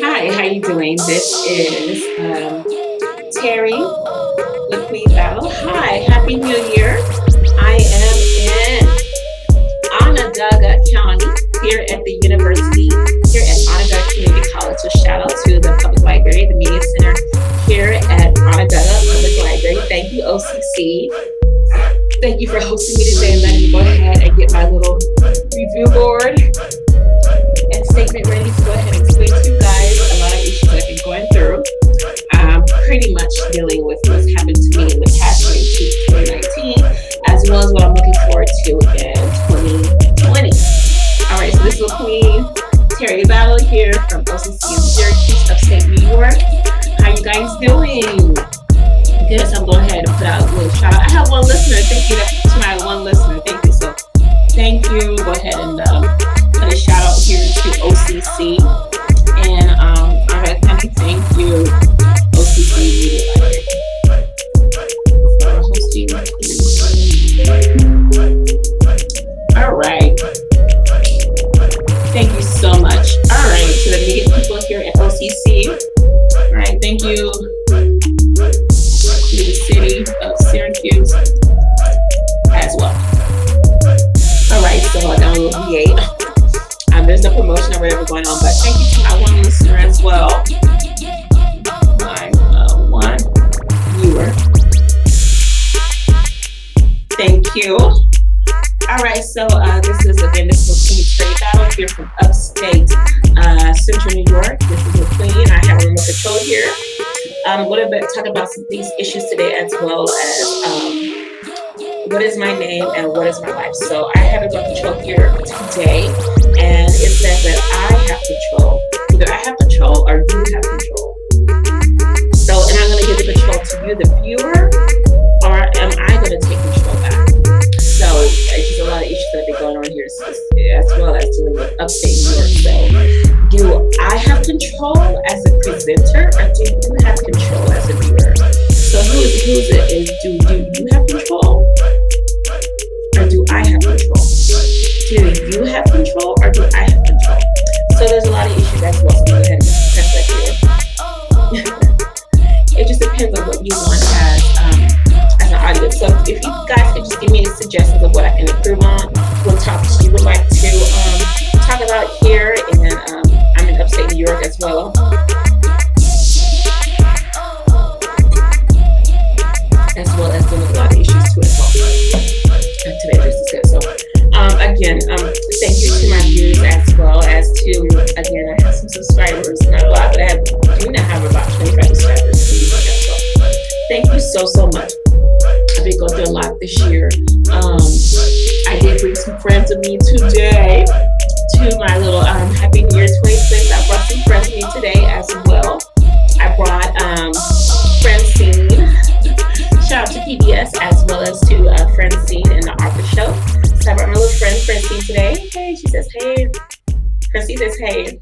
Hi, how you doing? This is Terry with Queen Battle. Hi, Happy New Year. I am in Onondaga County here at the university, here at Onondaga Community College. So shout out to the Public Library, the Media Center here at Onondaga Public Library. Thank you, OCC. Thank you for hosting me today and letting me go ahead and get my little review board and statement ready to go ahead and explain to you guys a lot of issues I've been going through. Pretty much dealing with what's happened to me in the past year, 2019, as well as what I'm looking forward to in 2020. All right, so this is Queen Terry Battle here from OCC in Syracuse, upstate New York. How you guys doing? Good, so I'm going ahead and put out a little shout out. I have one listener. Thank you to my one listener. Thank you. So thank you. Go ahead and put a shout out here to OCC. And all right, thank you, OCC Media Library, for hosting. All right. Thank you so much. All right, to the media people here at OCC. All right, thank you to the city of Syracuse as well. All right, so I got a little VA. There's no promotion or whatever going on, but thank you to my one listener as well. My one viewer. Thank you. All right, so this is Queen Terry Battle here from upstate Central New York. This is the Queen. I have a remote control here. I'm going to talk about some of these issues today, as well as what is my name and what is my life. So I have a remote control here today, and it says that I have control. Either I have control or you have control. So, and I'm going to give the control to you, the viewer, or am I going to take control back? So, it's just a lot of issues that have been going on here, as well as dealing with upstate New York. So, do I have control as a presenter, or do you have control as a viewer? So, who is it? Do you have control, or do I have control? Do you have control, or do I have control? So there's a lot of issues as well. So go ahead and press that here. It just depends on what you want as an audience. So if you guys could just give me suggestions of what I can improve on, what topics you would like to talk about here, and I'm in upstate New York as well. As well as doing a lot of issues too as well. Today this is good. So again, thank you to my viewers, as well as to, again, I have some subscribers, not a lot, but I do not have about 25 subscribers. So thank you so much. I've been going through a lot this year. I did bring some friends with me today to my little Happy New Year 2020. I brought some friends with me today as well. I brought Francine. Shout out to PBS, as well as to Francine and the Arthur Show. So I brought my little friend Francine today. Hey, she says hey. Francine says hey.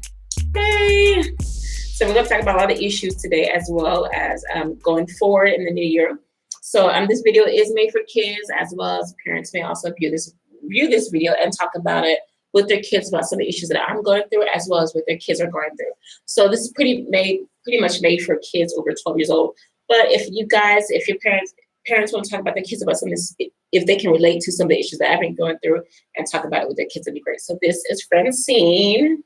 Hey. So we're going to talk about a lot of issues today, as well as going forward in the new year. So this video is made for kids, as well as parents may also view this video and talk about it with their kids about some of the issues that I'm going through, as well as what their kids are going through. So this is pretty much made for kids over 12 years old. But if your parents want to talk about their kids about some of this, if they can relate to some of the issues that I've been going through and talk about it with their kids, it'd be great. So this is Francine.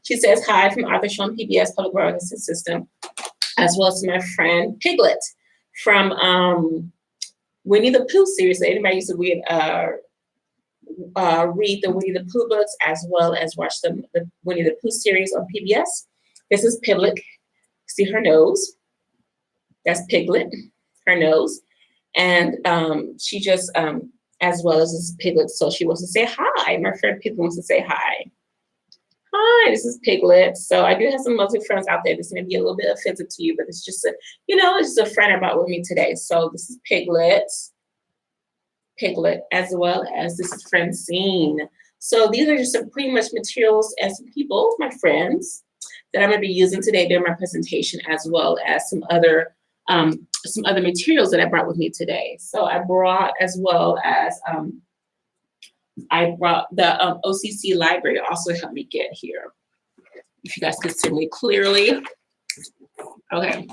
She says hi from Arthur Show PBS Public Broadcasting System, as well as to my friend Piglet from Winnie the Pooh series. So anybody used to read the Winnie the Pooh books, as well as watch the Winnie the Pooh series on PBS. This is Piglet. See her nose? That's Piglet, her nose. And she just, as well as this Piglet, so she wants to say hi. My friend Piglet wants to say hi. Hi, this is Piglet. So I do have some Muslim friends out there. This may be a little bit offensive to you, but it's just it's just a friend I brought with me today. So this is Piglet, as well as this is Francine. So these are just some pretty much materials and some people, my friends, that I'm going to be using today during my presentation, as well as some other materials that I brought with me today. So I brought, as well as I brought the OCC library also helped me get here. If you guys can see me clearly. Okay.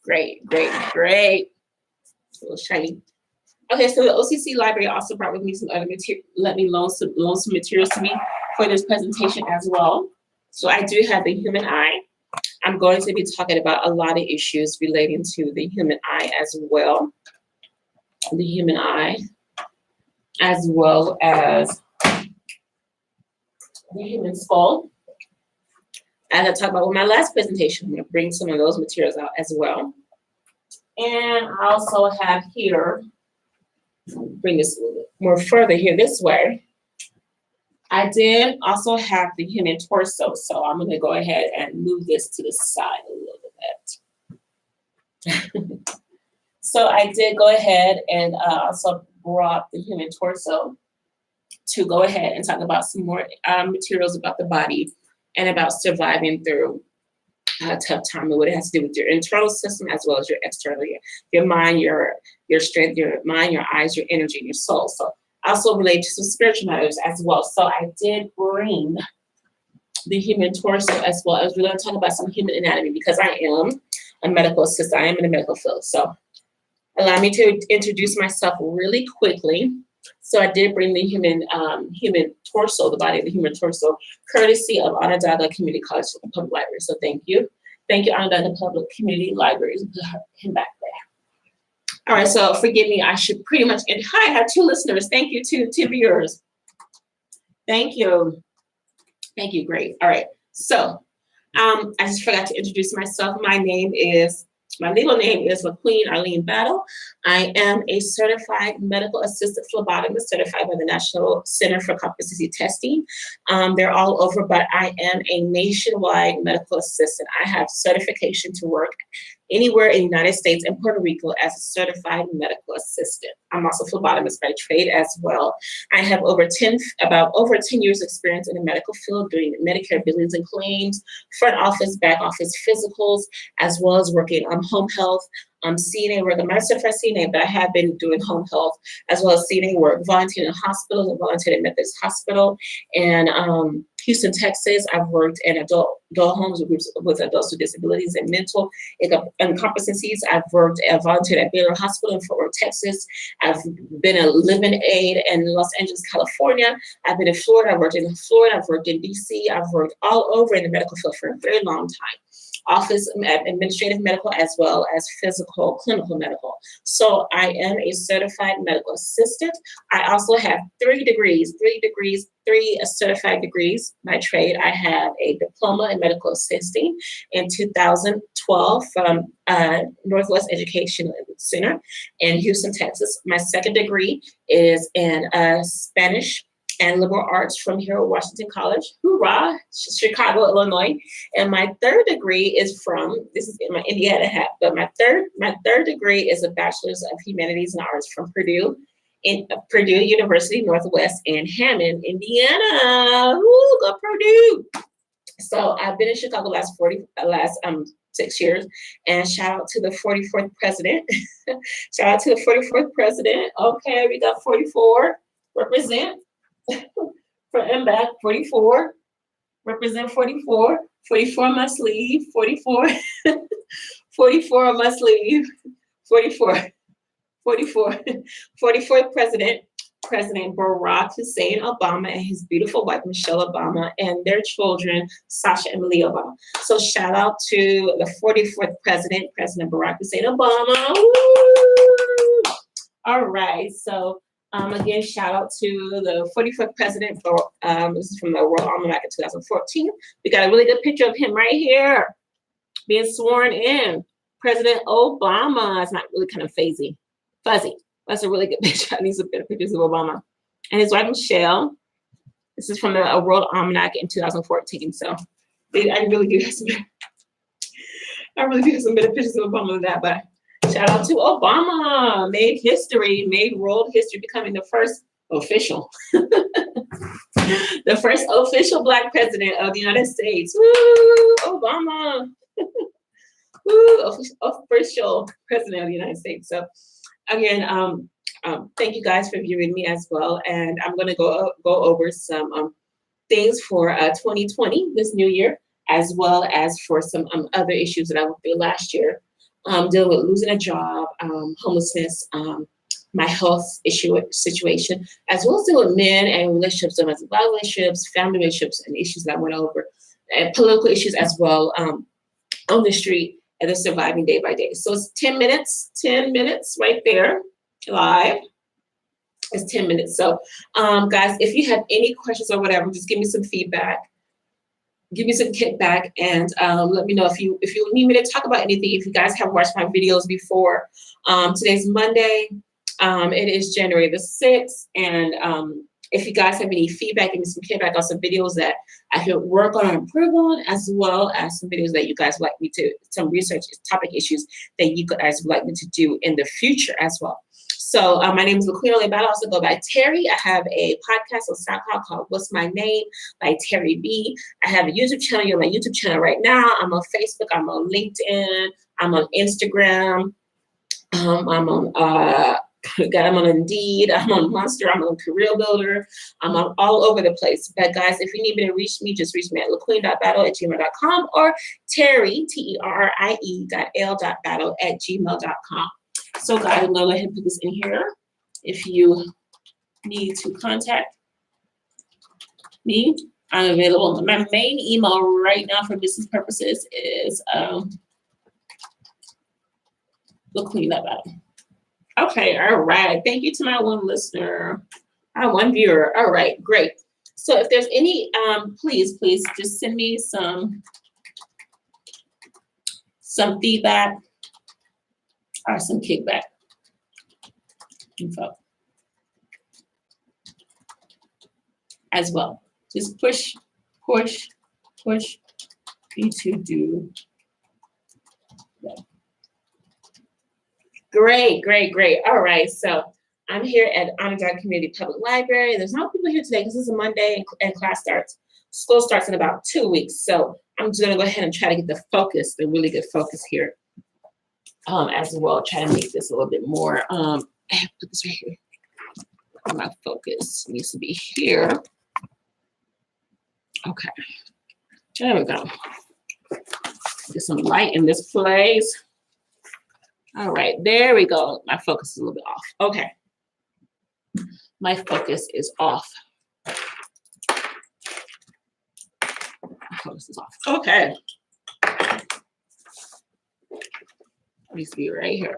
Great, great, great. It's a little shiny. Okay, so the OCC library also brought with me some other material, let me loan some materials to me for this presentation as well. So I do have the human eye. I'm going to be talking about a lot of issues relating to the human eye as well. The human eye, as well as the human skull. As I talked about with my last presentation, I'm going to bring some of those materials out as well. And I also have here, bring this a little bit more further here this way. I did also have the human torso, so I'm going to go ahead and move this to the side a little bit. So I did go ahead and also brought the human torso to go ahead and talk about some more materials about the body and about surviving through a tough time and what it has to do with your internal system as well as your external, your mind, your strength, your mind, your eyes, your energy, and your soul. So also related to some spiritual matters as well. So I did bring the human torso as well. I was really going to talk about some human anatomy because I am a medical assistant. I am in the medical field. So allow me to introduce myself really quickly. So I did bring the human torso, the body of the human torso, courtesy of Onondaga Community College Public Library. So thank you. Thank you, Onondaga Public Community Libraries. Put him back there. All right, so forgive me, I should pretty much end. Hi, I have 2 listeners. Thank you, 2 viewers. Thank you. Thank you, great. All right, so I just forgot to introduce myself. My legal name is McQueen Arlene Battle. I am a certified medical assistant phlebotomist, certified by the National Center for Competency Testing. They're all over, but I am a nationwide medical assistant. I have certification to work anywhere in the United States and Puerto Rico as a certified medical assistant. I'm also a phlebotomist by trade as well. I have about over 10 years experience in the medical field doing Medicare billings and claims, front office, back office physicals, as well as working on home health, CNA work. I'm not a certified CNA, but I have been doing home health as well as CNA work, volunteering in hospitals and volunteering at Methodist Hospital. And Houston, Texas, I've worked in adult homes with groups with adults with disabilities and mental incompetencies. I've volunteered at Baylor Hospital in Fort Worth, Texas. I've been a living aide in Los Angeles, California. I've been in Florida. I've worked in Florida. I've worked in DC. I've worked all over in the medical field for a very long time. Office administrative medical as well as physical clinical medical. So I am a certified medical assistant. I also have 3 certified degrees by trade. I have a diploma in medical assisting in 2012 from Northwest Educational Center in Houston, Texas. My 2nd degree is in Spanish and liberal arts from here at Washington College, hoorah, Chicago, Illinois. And my 3rd degree is this is in my Indiana hat, but my third degree is a Bachelor's of Humanities and Arts from Purdue University Northwest in Hammond, Indiana. Ooh, go Purdue. So I've been in Chicago last 6 years, and shout out to the 44th president. Shout out to the 44th president. Okay, we got 44, represent. Front and back, 44, represent 44, 44 on my sleeve, 44, 44 on my sleeve, 44, 44th President Barack Hussein Obama and his beautiful wife, Michelle Obama, and their children, Sasha and Malia Obama. So shout out to the 44th President Barack Hussein Obama. Woo! All right, so again, shout out to the 45th president. This is from the World Almanac in 2014. We got a really good picture of him right here being sworn in. President Obama. It's not really kind of fuzzy. That's a really good picture. I need some better pictures of Obama. And his wife, Michelle. This is from the World Almanac in 2014. So I really do have some better pictures of Obama than that, but shout out to Obama, made world history, becoming the first official Black president of the United States. Woo, Obama. Woo, official president of the United States. So again, thank you guys for viewing me as well. And I'm going to go over some things for 2020, this new year. as well as for some other issues that I went through last year, dealing with losing a job, homelessness, my health issue situation, as well as dealing with men and relationships, domestic violence relationships, family relationships, and issues that I went over, and political issues as well, on the street, and then surviving day by day. So it's 10 minutes right there, live. It's 10 minutes. So, guys, if you have any questions or whatever, just give me some feedback. Give me some kickback, and let me know if you need me to talk about anything. If you guys have watched my videos before, today's Monday. It is January the 6th, and if you guys have any feedback, give me some feedback on some videos that I could work on and improve on, as well as some videos that you guys would like me to, some research topic issues that you guys would like me to do in the future as well. So my name is LaQueen Battle. I also go by Terry. I have a podcast on SoundCloud called What's My Name by Terry B. I have a YouTube channel. You're on my YouTube channel right now. I'm on Facebook. I'm on LinkedIn. I'm on Instagram. I'm on Indeed. I'm on Monster. I'm on Career Builder. I'm on all over the place. But guys, if you need me to reach me, just reach me at laqueen.battle@gmail.com or Terry, TERRIE.L.battle@gmail.com. So guys, I'm going to go ahead and put this in here. If you need to contact me, I'm available. My main email right now for business purposes is laqueen.battle. Okay, all right. Thank you to my one listener, our one viewer. All right, great. So if there's any, please just send me some feedback or some kickback info as well. Just push you to do that. Great. All right, so I'm here at Onondaga Community Public Library. There's no people here today because it's a Monday and school starts in about 2 weeks. So I'm just gonna go ahead and try to get the really good focus here. As well, try to make this a little bit more, I have to put this right here. My focus needs to be here. Okay, there we go. Get some light in this place. All right, there we go. My focus is a little bit off. Okay, my focus is off. My focus is off. Okay. Needs to be right here.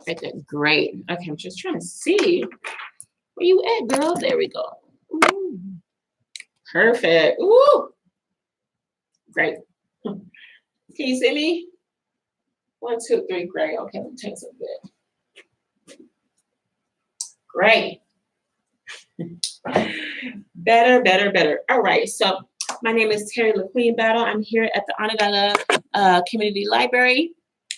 Right there. Great. Okay, I'm just trying to see where you at, girl. There we go. Ooh. Perfect. Ooh. Great. Can you see me? 1, 2, 3. Great. Okay, let me take some good. Great. Better. All right. So my name is Terry LaQueen Battle. I'm here at the Onondaga Community Library.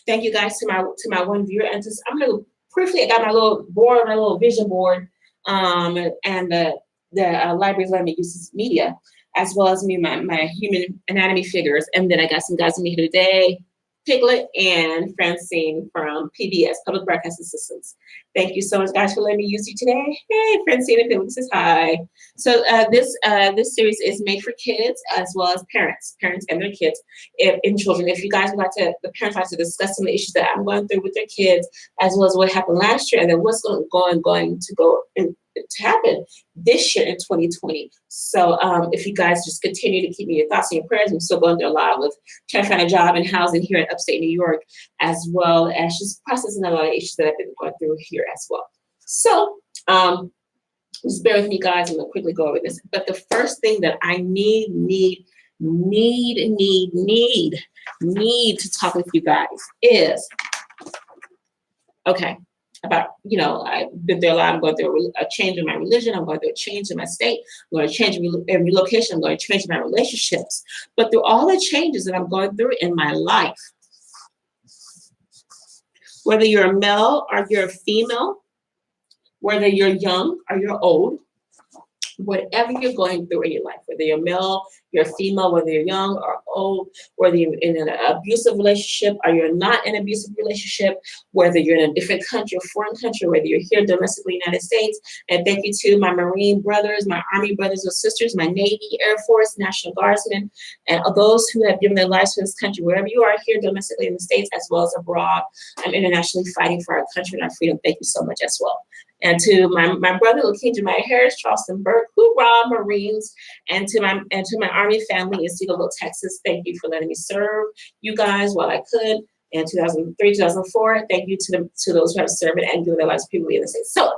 Thank you guys to my one viewer. And just I'm gonna briefly, I got my little board, my little vision board, and the library's letting me use this media, as well as my human anatomy figures. And then I got some guys with me here today, Piglet and Francine from PBS, Public Broadcasting Systems. Thank you so much, guys, for letting me use you today. Hey, Francine and Piglet says hi. So this series is made for kids as well as parents and their kids and children. If you guys would like to, the parents like to discuss some of the issues that I'm going through with their kids, as well as what happened last year, and then what's going to happen this year in 2020. So if you guys just continue to keep me your thoughts and your prayers, I'm still going through a lot with trying to find a job and housing here in upstate New York, as well as just processing a lot of issues that I've been going through here as well. So just bear with me, guys. I'm gonna quickly go over this. But the first thing that I need to talk with you guys is, okay, about, I've been through a lot. I'm going through a change in my religion. I'm going through a change in my state. I'm going to change in relocation. I'm going to change my relationships. But through all the changes that I'm going through in my life, whether you're a male or you're a female, whether you're young or you're old, whatever you're going through in your life, whether you're male, you're female, whether you're young or old, whether you're in an abusive relationship or you're not in an abusive relationship, whether you're in a different country or foreign country, whether you're here domestically in the United States. And thank you to my Marine brothers, my Army brothers and sisters, my Navy, Air Force, National Guardsmen, and those who have given their lives for this country, wherever you are here domestically in the States as well as abroad, I'm internationally fighting for our country and our freedom. Thank you so much as well. And to my brother, Lakeem Jemiah Harris, Charleston Burke, hoorah, Marines, and to my Army family in Cedarville, Texas, thank you for letting me serve you guys while I could. In 2003, 2004, thank you to those who have served and given their lives people in the States. So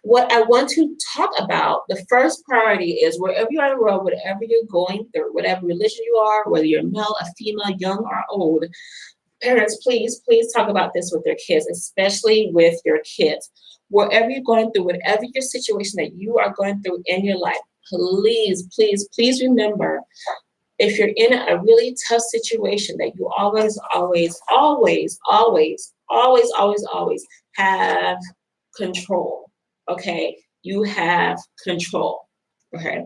what I want to talk about, the first priority is wherever you are in the world, whatever you're going through, whatever religion you are, whether you're male, a female, young or old, parents, please talk about this with their kids, especially with your kids. Wherever you're going through, whatever your situation that you are going through in your life, please remember, if you're in a really tough situation, that you always have control. Okay, you have control. Okay,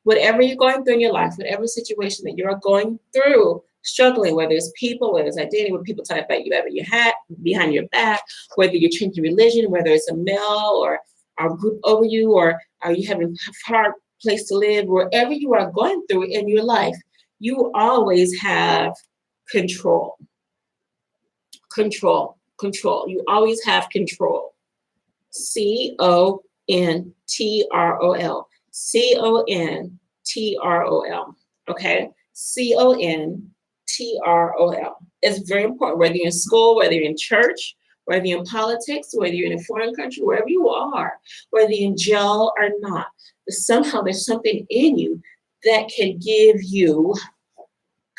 whatever you're going through in your life, whatever situation that you're going through, struggling, whether it's people, whether it's identity, where people talk about you having your hat behind your back, whether you're changing religion, whether it's a male or a group over you, or are you having a hard place to live, wherever you are going through in your life, you always have control. Control. You always have control. CONTROL. CONTROL. Okay? CONTROL. It's very important, whether you're in school, whether you're in church, whether you're in politics, whether you're in a foreign country, wherever you are, whether you're in jail or not, somehow there's something in you that can give you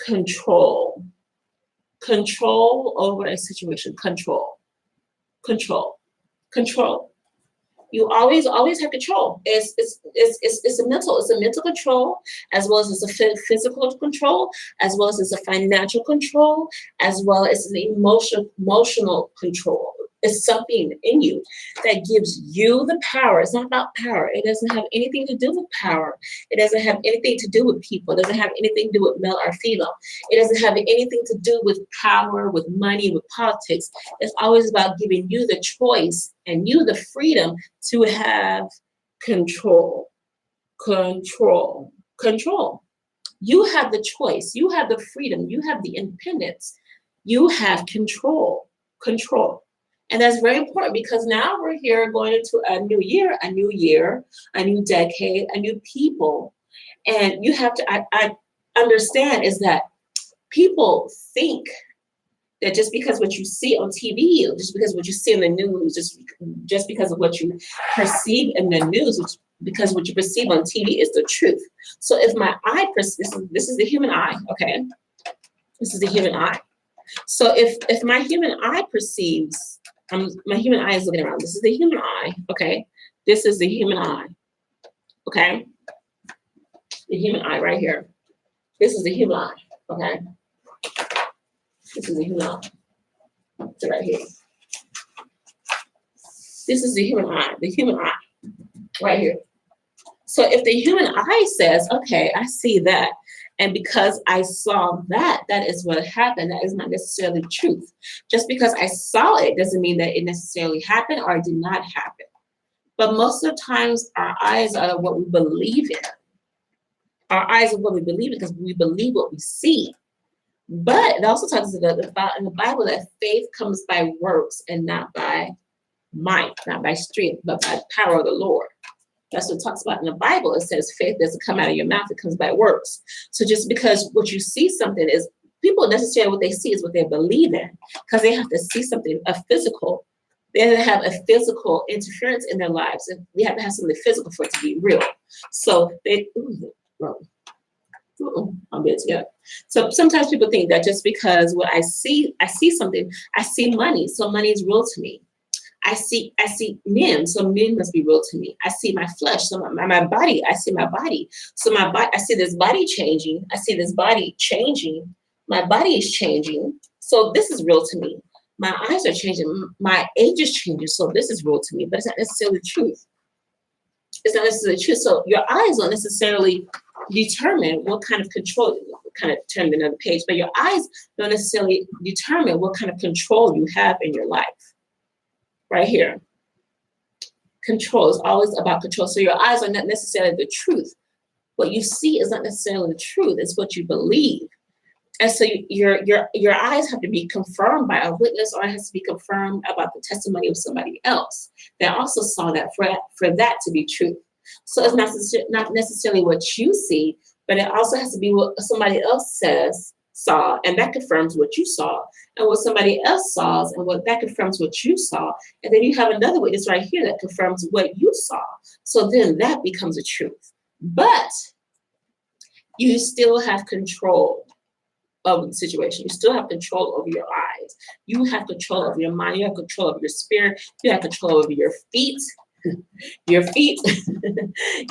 control. Control over a situation. Control. You always have control. It's a mental control, as well as it's a physical control, as well as it's a financial control, as well as an emotional control. It's something in you that gives you the power. It's not about power. It doesn't have anything to do with power. It doesn't have anything to do with people. It doesn't have anything to do with male or female. It doesn't have anything to do with power, with money, with politics. It's always about giving you the choice and you the freedom to have control. You have the choice. You have the freedom. You have the independence. You have control. And that's very important, because now we're here going into a new year, a new decade, a new people. And you have to, I understand is that people think that just because what you see on TV, just because what you see in the news, just because of what you perceive in the news, because what you perceive on TV is the truth. So if my eye, this is the human eye, okay? This is the human eye. So if my human eye perceives, my human eye is looking around. This is the human eye, okay? This is the human eye, okay? The human eye right here. This is the human eye, okay? This is the human eye. It's right here. This is the human eye, right here. So if the human eye says, okay, I see that, and because I saw that, that is what happened. That is not necessarily truth. Just because I saw it doesn't mean that it necessarily happened or it did not happen. But most of the times, our eyes are what we believe in. Our eyes are what we believe in because we believe what we see. But it also talks about in the Bible that faith comes by works and not by might, not by strength, but by the power of the Lord. That's what it talks about in the Bible. It says faith doesn't come out of your mouth, it comes by works. So just because what you see something is, people necessarily what they see is what they believe in, because they have to see something, a physical. They have to have a physical interference in their lives, and they have to have something physical for it to be real. So I'll get it together. So sometimes people think that just because what I see something, I see money, so money is real to me. I see men, so men must be real to me. I see my flesh, so my body, I see my body. So my body, I see this body changing. I see this body changing. My body is changing. So this is real to me. My eyes are changing. My age is changing. So this is real to me, but it's not necessarily truth. It's not necessarily true. So your eyes don't necessarily determine what kind of control, kind of turn another page, but your eyes don't necessarily determine what kind of control you have in your life. Right here. Control is always about control. So your eyes are not necessarily the truth. What you see is not necessarily the truth. It's what you believe. And so your eyes have to be confirmed by a witness, or it has to be confirmed about the testimony of somebody else that also saw that for that to be true. So it's not necessarily what you see, but it also has to be what somebody else saw, and that confirms what you saw, and what somebody else saw, and what that confirms what you saw, and then you have another witness right here that confirms what you saw. So then that becomes a truth. But you still have control of the situation. You still have control over your eyes. You have control over your mind. You have control over your spirit. You have control over your feet. Your feet.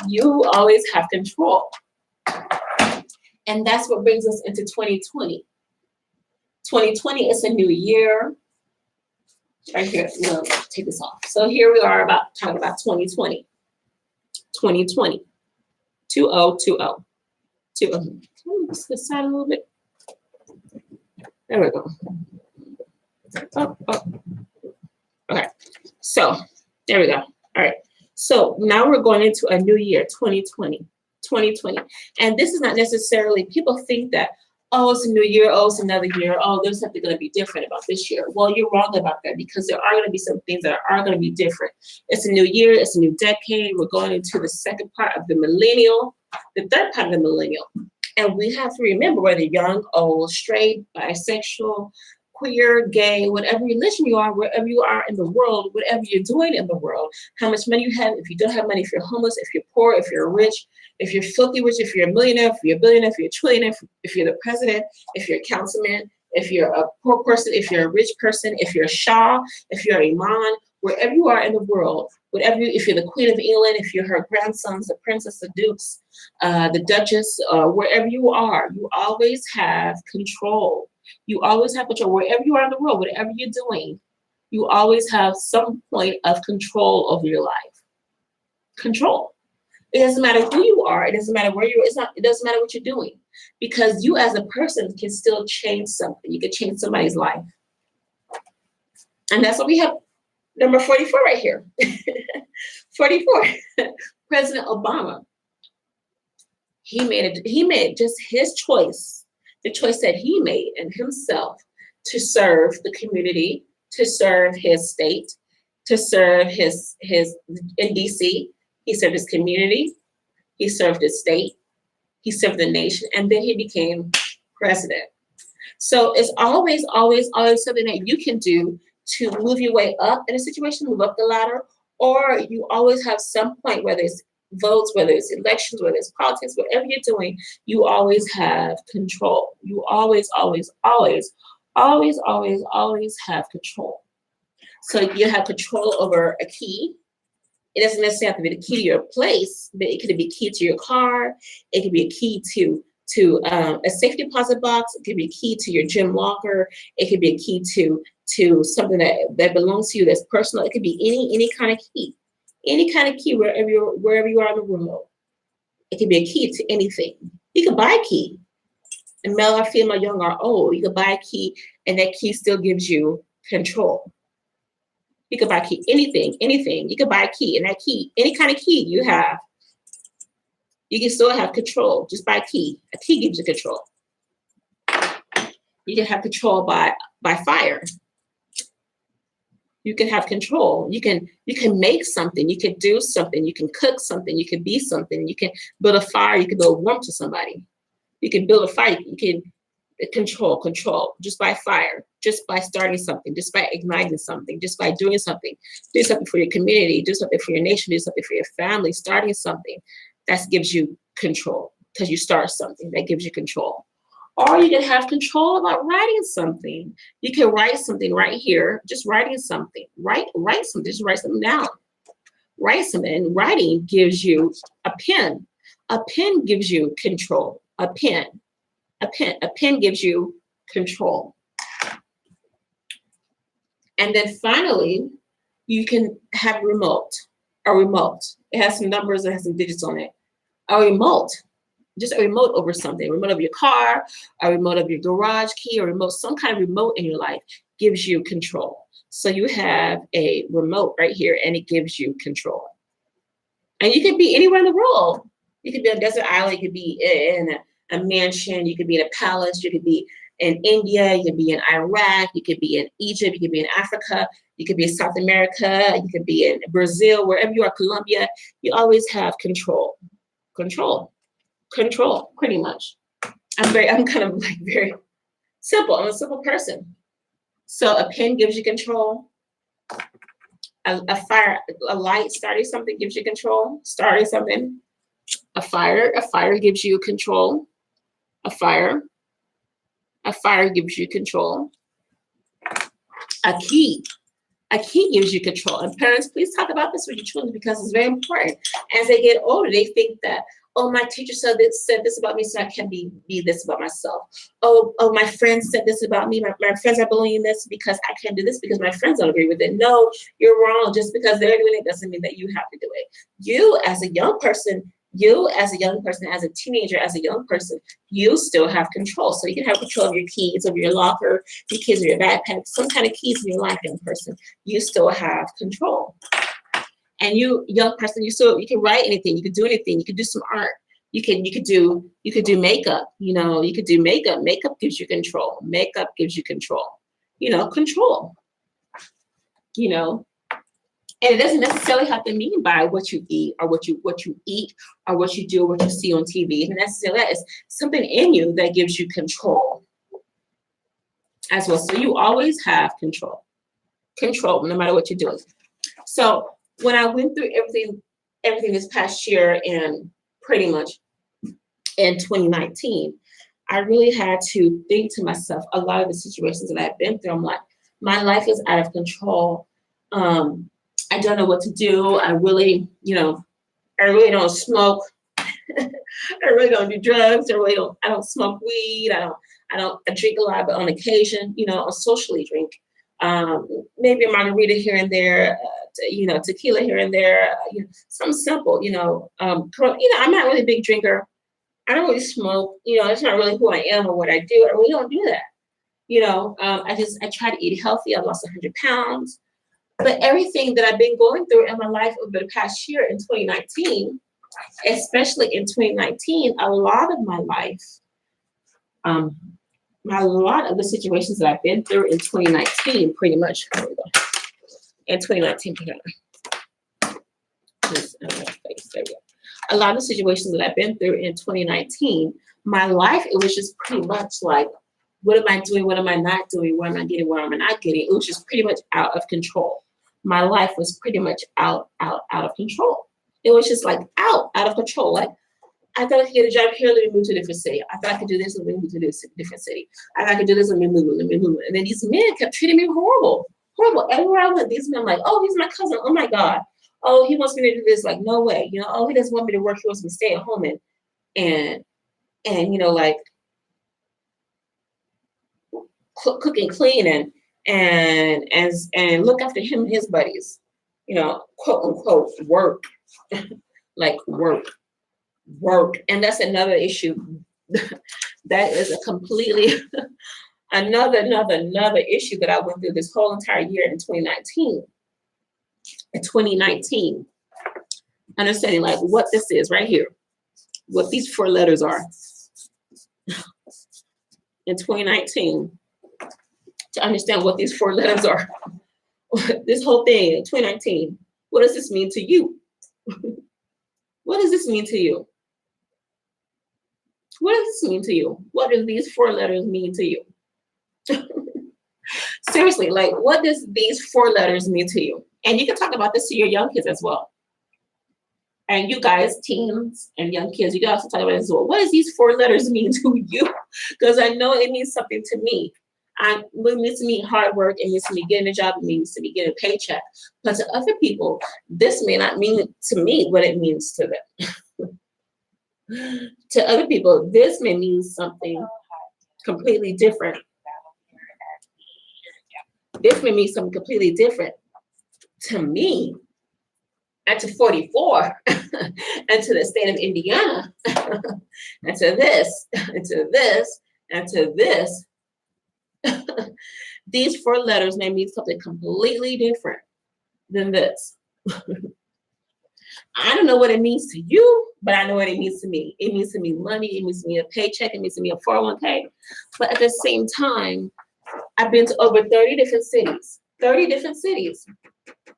You always have control. And that's what brings us into 2020. 2020 is a new year. Right here, we'll take this off. So here we are talking about 2020. 2020. 2020. 20. Let's this side a little bit. There we go. Oh. Okay. So there we go. All right. So now we're going into a new year, 2020. 2020. And this is not necessarily, people think that, oh, it's a new year, oh, it's another year, oh, there's something going to be different about this year. Well, you're wrong about that, because there are going to be some things that are going to be different. It's a new year, it's a new decade. We're going into the second part of the millennial, the third part of the millennial. And we have to remember, whether young, old, straight, bisexual, queer, gay, whatever religion you are, wherever you are in the world, whatever you're doing in the world, how much money you have, if you don't have money, if you're homeless, if you're poor, if you're rich, if you're filthy rich, if you're a millionaire, if you're a billionaire, if you're a trillionaire, if you're the president, if you're a councilman, if you're a poor person, if you're a rich person, if you're a Shah, if you're a Imam, wherever you are in the world, if you're the Queen of England, if you're her grandsons, the princess, the dukes, the duchess, wherever you are, you always have control. You always have control. Wherever you are in the world, whatever you're doing, you always have some point of control over your life. Control. It doesn't matter who you are. It doesn't matter where you are. It doesn't matter what you're doing, because you as a person can still change something. You can change somebody's life. And that's what we have. Number 44 right here. 44. President Obama. He made just his choice, the choice that he made in himself, to serve the community, to serve his state, to serve his in DC. He served his community, he served his state, he served the nation, and then he became president. So it's always, always, always something that you can do to move your way up in a situation, move up the ladder, or you always have some point, whether it's votes, whether it's elections, whether it's politics, whatever you're doing, you always have control. You always, always, always, always, always, always have control. So you have control over a key. It doesn't necessarily have to be the key to your place, but it could be a key to your car. It could be a key to a safe deposit box. It could be a key to your gym locker. It could be a key to something that belongs to you, that's personal. It could be any kind of key. Any kind of key, wherever you are in the world. It could be a key to anything. You could buy a key, and male or female, young or old. You could buy a key, and that key still gives you control. You could buy a key, anything. You could buy a key, and that key, any kind of key you have, you can still have control just by a key. A key gives you control. You can have control by fire. You can have control. You can make something. You can do something. You can cook something. You can be something. You can build a fire. You can build warmth to somebody. You can build a fire. You can control just by fire, just by starting something, just by igniting something, just by doing something. Do something for your community. Do something for your nation. Do something for your family. Starting something, that gives you control, because you start something that gives you control. Or you can have control about writing something. You can write something right here, just writing something. Write something, just write something down. Write something, and writing gives you a pen. A pen gives you control. A pen gives you control. And then finally, you can have remote. A remote. It has some numbers, it has some digits on it. A remote, just a remote over something, a remote of your car, a remote of your garage key, a remote, some kind of remote in your life gives you control. So you have a remote right here and it gives you control. And you could be anywhere in the world. You could be on a desert island, you could be in a mansion, you could be in a palace, you could be in India, you could be in Iraq, you could be in Egypt, you could be in Africa, you could be in South America, you could be in Brazil, wherever you are, Colombia, you always have control. Control. Control, pretty much. I'm kind of like very simple. I'm a simple person. So a pen gives you control. A light starting something gives you control. Starting something. A fire gives you control. A fire gives you control. A key gives you control. And parents, please talk about this with your children because it's very important. As they get older, they think that, oh, my teacher said this about me, so I can be this about myself. Oh, my friends said this about me. My friends are believing this because I can't do this because my friends don't agree with it. No, you're wrong. Just because they're doing it doesn't mean that you have to do it. You as a young person, as a teenager, as a young person, you still have control. So you can have control of your keys, of your locker, your keys of your backpack, some kind of keys in your life, young person. You still have control. And you, young person, you can write anything, you can do anything, you can do some art, you could do makeup, you could do makeup. Makeup gives you control. Makeup gives you control. Control. And it doesn't necessarily have to mean by what you eat or what you eat or what you do or what you see on TV. And necessarily that is something in you that gives you control as well. So you always have control. Control, no matter what you're doing. So when I went through everything this past year and pretty much in 2019, I really had to think to myself a lot of the situations that I've been through. I'm like, my life is out of control. I don't know what to do. I really don't smoke. I really don't do drugs. I don't smoke weed. I drink a lot, but on occasion, I'll socially drink. Maybe a margarita here and there, tequila here and there, something simple, I'm not really a big drinker. I don't really smoke, it's not really who I am or what I do. I really don't do that. I try to eat healthy. I've lost 100 pounds. But everything that I've been going through in my life over the past year in 2019, especially in 2019, a lot of my life, a lot of the situations that I've been through in 2019, pretty much, in 2019, a lot of the situations that I've been through in 2019, my life, it was just pretty much like, what am I doing? What am I not doing? What am I getting? What am I not getting? It was just pretty much out of control. My life was pretty much out of control. It was just like out of control. Like, I thought I could get a job here, let me move to a different city. I thought I could do this, let me move to this different city. I thought I could do this, let me move. And then these men kept treating me horrible. Everywhere I went, these men, I'm like, oh, he's my cousin. Oh my God. Oh, he wants me to do this. Like, no way. Oh, he doesn't want me to work. He wants me to stay at home and like cook and clean and look after him and his buddies. Quote unquote work. Like work. And that's another issue. That is a completely another issue that I went through this whole entire year in 2019. In 2019, understanding like what this is right here, what these 4 letters are. In 2019, to understand what these 4 letters are. This whole thing in 2019, what does this mean to you? What does this mean to you? What does this mean to you? What do these 4 letters mean to you? Seriously, like, what does these 4 letters mean to you? And you can talk about this to your young kids as well. And you guys, teens and young kids, you can also talk about it as well. What does these 4 letters mean to you? Because I know it means something to me. It means to me hard work. It means to me getting a job. It means to me getting a paycheck. But to other people, this may not mean to me what it means to them. To other people, this may mean something completely different. This may mean something completely different to me. and to 44, and to the state of Indiana, and to this, and to this, and to this. These 4 letters may mean something completely different than this. I don't know what it means to you, but I know what it means to me. It means to me money, it means to me a paycheck, it means to me a 401k. But at the same time, I've been to over 30 different cities, 30 different cities,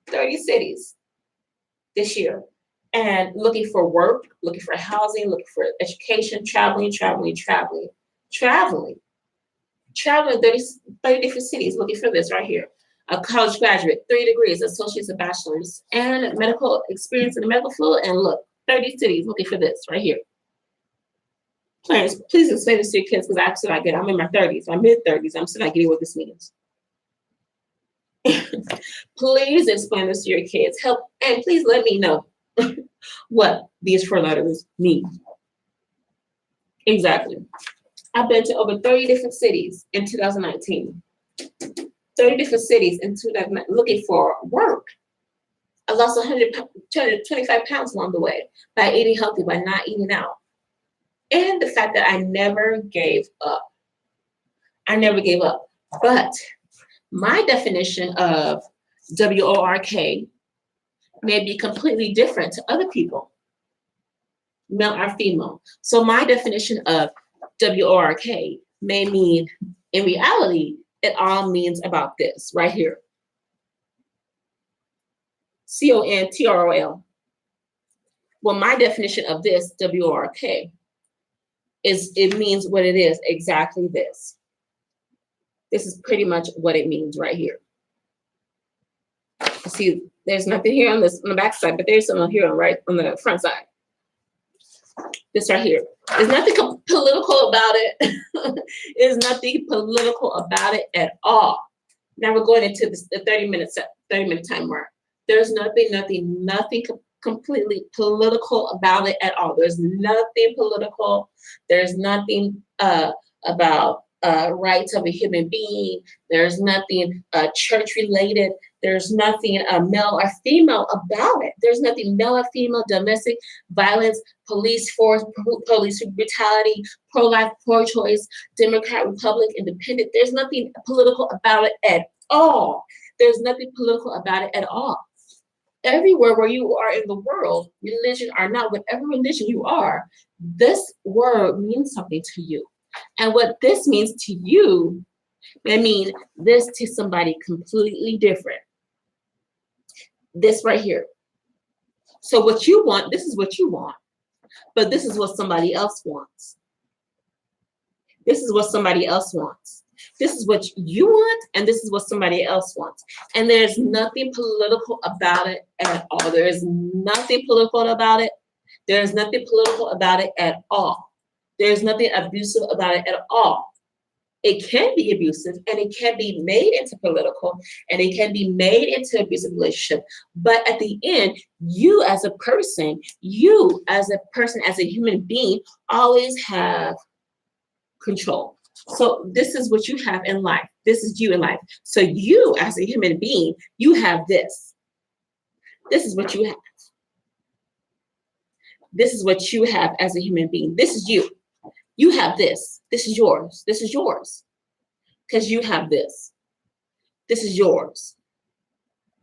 30 cities this year. And looking for work, looking for housing, looking for education, traveling 30 different cities looking for this right here. A college graduate, 3 degrees, associates and bachelors, and medical experience in the medical field. And look, 30 cities looking for this right here. Parents, please explain this to your kids, because I'm still not getting. I'm in my 30s, my mid-30s. I'm still not getting what this means. Please explain this to your kids. Help, and please let me know what these 4 letters mean. Exactly. I've been to over 30 different cities in 2019. 30 different cities in 2019 looking for work. I lost 125 pounds along the way by eating healthy, by not eating out. And the fact that I never gave up. I never gave up. But my definition of WORK may be completely different to other people, male or female. So my definition of WORK may mean, in reality, it all means about this right here. CONTROL. Well, my definition of this WORK is, it means what it is, exactly this. This is pretty much what it means right here. See, there's nothing here on this on the back side, but there's something here on the front side. This right here. There's nothing political about it. There's nothing political about it at all. Now we're going into the 30-minute time mark. There's nothing completely political about it at all. There's nothing political. There's nothing about rights of a human being. There's nothing church related. There's nothing male or female about it. There's nothing male or female, domestic violence, police force, police brutality, pro-life, pro-choice, Democrat, Republic, independent. There's nothing political about it at all. There's nothing political about it at all. Everywhere where you are in the world, religion or not, whatever religion you are, this word means something to you. And what this means to you may mean this to somebody completely different. This right here. So what you want, this is what you want, but this is what somebody else wants. This is what somebody else wants. This is what you want, and this is what somebody else wants. And there's nothing political about it at all. There is nothing political about it. There's nothing political about it at all. There's nothing abusive about it at all. It can be abusive, and it can be made into political, and it can be made into abusive relationship. But at the end, you as a person, as a human being, always have control. So this is what you have in life. This is you in life. So you as a human being, you have this. This is what you have. This is what you have as a human being. This is you. You have this. This is yours. This is yours. Because you have this. This is yours.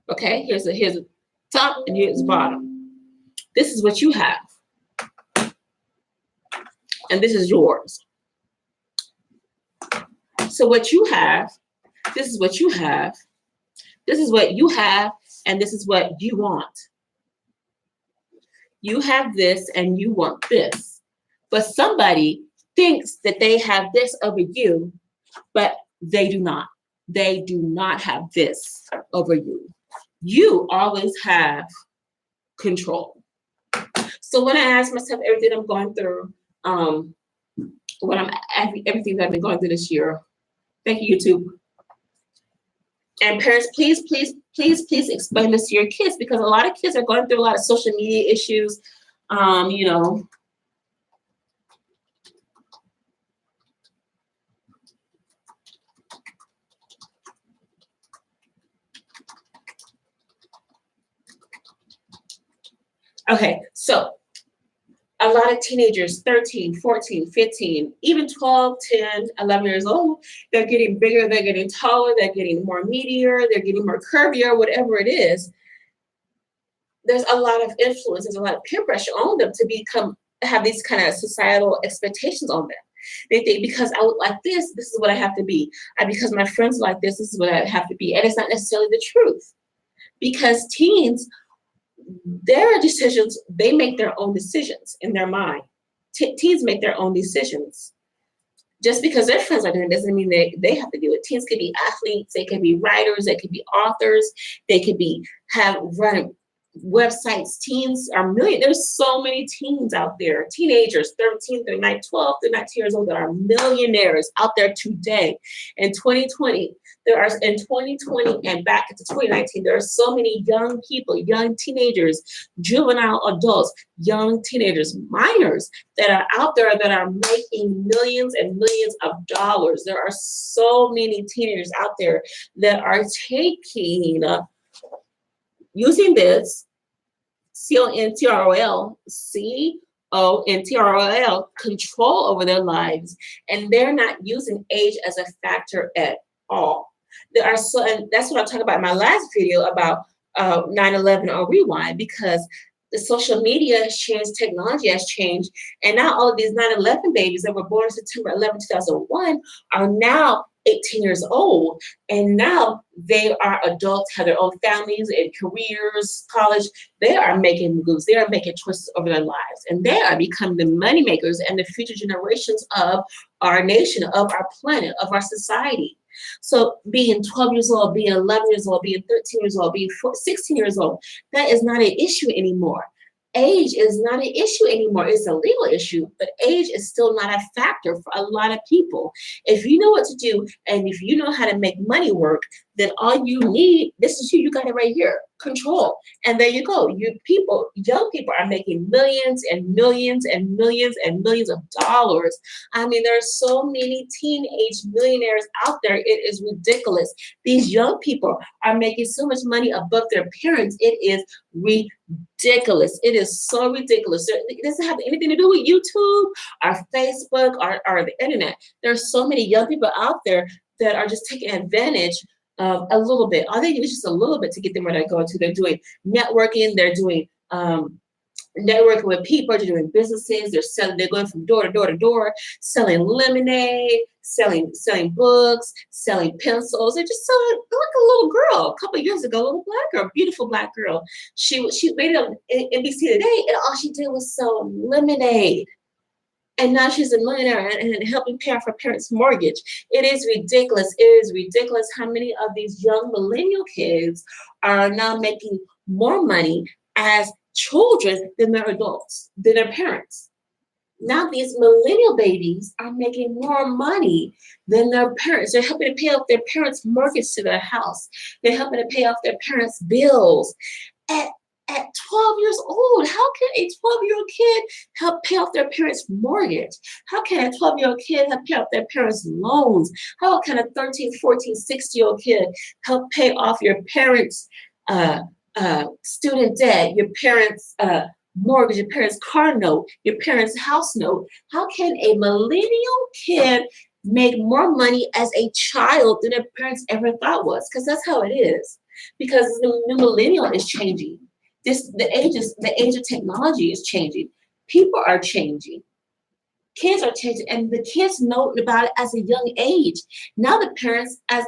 Okay? Here's the top and here's the bottom. This is what you have. And this is yours. So what you have, this is what you have. This is what you have, and this is what you want. You have this and you want this. But somebody thinks that they have this over you, but they do not. They do not have this over you. You always have control. So when I ask myself everything I'm going through, everything that I've been going through this year, thank you, YouTube. And parents, please explain this to your kids, because a lot of kids are going through a lot of social media issues, Okay, so a lot of teenagers, 13, 14, 15, even 12, 10, 11 years old, they're getting bigger, they're getting taller, they're getting more meatier, they're getting more curvier, whatever it is. There's a lot of influence, there's a lot of peer pressure on them to have these kind of societal expectations on them. They think because I look like this is what I have to be. Because my friends like this is what I have to be. And it's not necessarily the truth. Because teens, their decisions, they make their own decisions in their mind. Teens make their own decisions. Just because their friends are doing it doesn't mean they have to do it. Teens could be athletes, they could be writers, they could be authors, they could run websites. Teens are there's so many teens out there, teenagers, 13, 39, 12, 13 years old that are millionaires out there today. In 2020, and back into 2019, there are so many young people, young teenagers, juvenile adults, young teenagers, minors that are out there that are making millions and millions of dollars. There are so many teenagers out there that are using this CONTROL control over their lives, and they're not using age as a factor at all. And that's what I talked about in my last video about 9/11 on Rewind, because the social media has changed, technology has changed, and now all of these 9/11 babies that were born September 11, 2001 are now 18 years old, and now they are adults, have their own families and careers, college. They are making moves. They are making choices over their lives, and they are becoming the money makers and the future generations of our nation, of our planet, of our society. So being 12 years old, being 11 years old, being 13 years old, being 16 years old, that is not an issue anymore. Age is not an issue anymore. It's a legal issue, but age is still not a factor for a lot of people. If you know what to do and if you know how to make money work, then all you need, this is you got it right here, control. And there you go. Young people are making millions and millions and millions and millions of dollars. I mean, there are so many teenage millionaires out there. It is ridiculous. These young people are making so much money above their parents. It is ridiculous. It is so ridiculous. It doesn't have anything to do with YouTube or Facebook or the internet. There are so many young people out there that are just taking advantage of a little bit. All they need is just a little bit to get them where they go to. They're doing networking. They're doing networking with people. They're doing businesses. They're going from door to door to door, selling lemonade, selling books, selling pencils. They're just selling like a little girl. A couple of years ago, a little black girl, beautiful black girl. She made it on NBC Today, and all she did was sell lemonade. And now she's a millionaire and helping pay off her parents' mortgage. It is ridiculous. It is ridiculous how many of these young millennial kids are now making more money as children than their adults, than their parents. Now these millennial babies are making more money than their parents. They're helping to pay off their parents' mortgage to their house. They're helping to pay off their parents' bills. At 12 years old, how can a 12-year-old kid help pay off their parents' mortgage? How can a 12-year-old kid help pay off their parents' loans? How can a 13, 14, 16-year-old kid help pay off your parents' student debt, your parents' mortgage, your parents' car note, your parents' house note? How can a millennial kid make more money as a child than their parents ever thought was? Because that's how it is. Because the new millennial is changing. The age of technology is changing. People are changing. Kids are changing, and the kids know about it as a young age. Now the parents, as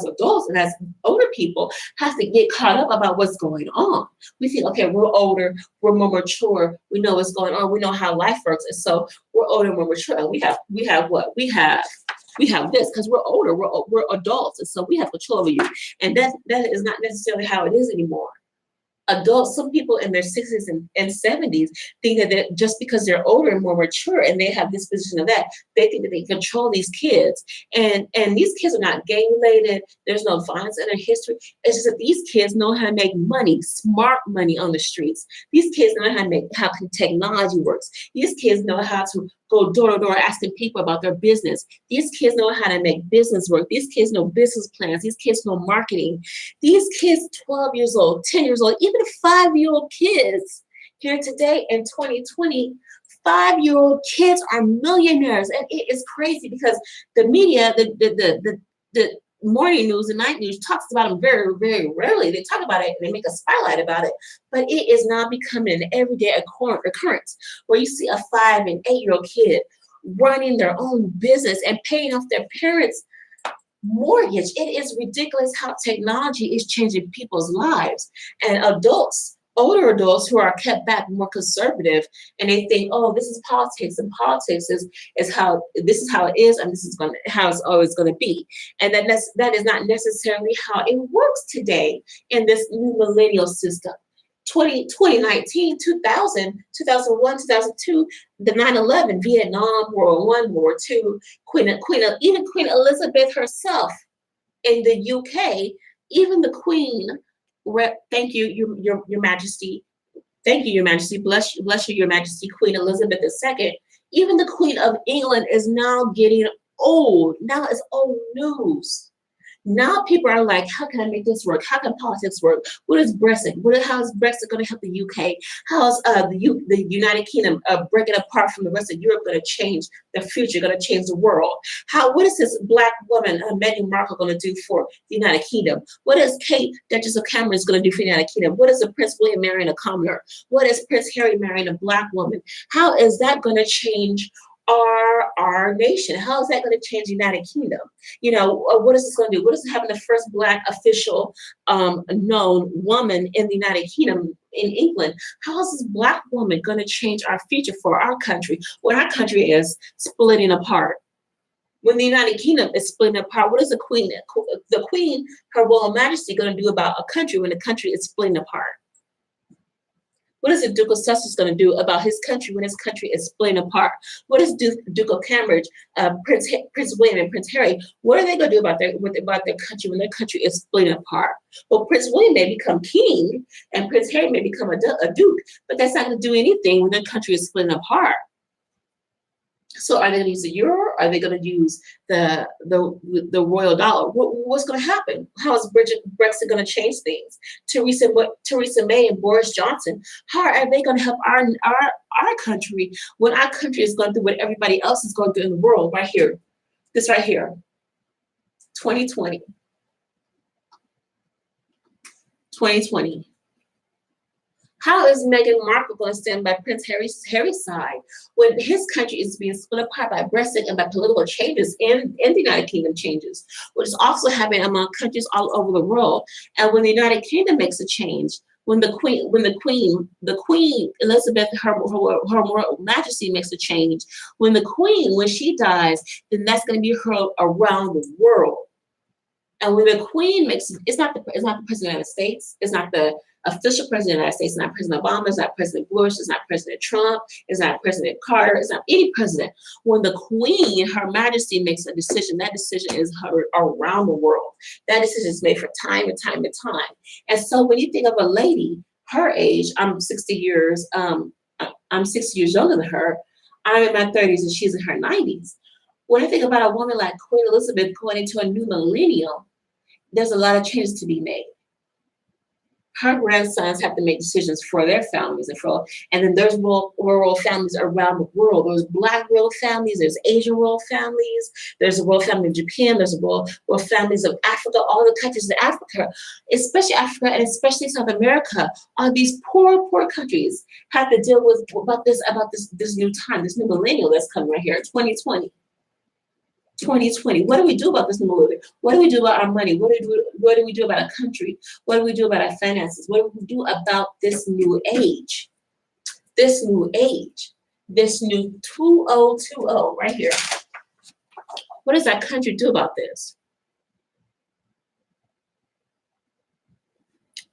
adults and as older people, have to get caught up about what's going on. We think, okay, we're older, we're more mature, we know what's going on, we know how life works, and so we're older, we're mature, and we have what we have. We have this because we're older, we're adults, and so we have control over you. And that is not necessarily how it is anymore. Adults, some people in their 60s and 70s think that just because they're older and more mature and they have this position of that, they think that they control these kids. And these kids are not gang related. There's no violence in their history. It's just that these kids know how to make money, smart money on the streets. These kids know how technology works. These kids know how to go door to door asking people about their business. These kids know how to make business work. These kids know business plans. These kids know marketing. These kids, 12 years old, 10 years old, even even 5-year-old kids here today in 2020, 5-year-old kids are millionaires. And it is crazy because the media, the morning news and night news talks about them very, very rarely. They talk about it and they make a spotlight about it, but it is now becoming an everyday occurrence where you see a 5 and 8-year-old kid running their own business and paying off their parents' mortgage. It is ridiculous how technology is changing people's lives. And adults, older adults who are kept back, more conservative, and they think, oh, this is politics, and politics is how this is how it is, and this is how it's always going to be. And that is not necessarily how it works today in this new millennial system. 2019, 2000, 2001, 2002, the 9/11, Vietnam, World War I, World War II, even Queen Elizabeth herself in the UK, even the Queen. Thank you, your Majesty. Thank you, Your Majesty. Bless you, Your Majesty, Queen Elizabeth II. Even the Queen of England is now getting old. Now it's old news. Now people are like, how can I make this work? How can politics work? What is Brexit? How is Brexit going to help the UK? How is the United Kingdom breaking apart from the rest of Europe going to change the future, going to change the world? What is this Black woman, Meghan Markle, going to do for the United Kingdom? What is Kate, Duchess of Cambridge, going to do for the United Kingdom? What is the Prince William marrying a commoner? What is Prince Harry marrying a Black woman? How is that going to change our nation? How is that going to change the United Kingdom? What is this going to do? What is having the first Black official known woman in the United Kingdom, in England? How is this Black woman going to change our future for our country when our country is splitting apart? When the United Kingdom is splitting apart, what is the Queen, Her Royal Majesty, going to do about a country when the country is splitting apart? What is the Duke of Sussex going to do about his country when his country is splitting apart? What is Duke of Cambridge, Prince William and Prince Harry, what are they going to do about their country when their country is splitting apart? Well, Prince William may become king and Prince Harry may become a duke, but that's not going to do anything when their country is splitting apart. So are they going to use the euro? Are they going to use the royal dollar? What's going to happen? How is Brexit going to change things? Theresa May and Boris Johnson, how are they going to help our country when our country is going through what everybody else is going through in the world right here? This right here, 2020. 2020. How is Meghan Markle going to stand by Prince Harry's side when his country is being split apart by Brexit and by political changes in the United Kingdom changes, which is also happening among countries all over the world? And when the United Kingdom makes a change, when the Queen Elizabeth, her Royal Majesty, makes a change, when she dies, then that's going to be heard around the world. And when the Queen it's not the President of the United States, it's not the official President of the United States, it's not President Obama, it's not President Bush, it's not President Trump, it's not President Carter, it's not any president. When the Queen, Her Majesty, makes a decision, that decision is heard around the world. That decision is made for time and time and time. And so when you think of a lady her age, I'm 60 years younger than her. I'm in my 30s and she's in her 90s. When I think about a woman like Queen Elizabeth going into a new millennium, there's a lot of changes to be made. Her grandsons have to make decisions for their families, and then there's royal families around the world. There's Black royal families, there's Asian royal families, there's a royal family of Japan, there's royal families of Africa, all the countries of Africa, especially Africa and especially South America. All these poor countries have to deal with this new time, this new millennial that's coming right here, 2020. 2020. What do we do about this new millennium? What do we do about our money? What do we do about our country? What do we do about our finances? What do we do about this new age? This new 2020 right here. What does our country do about this?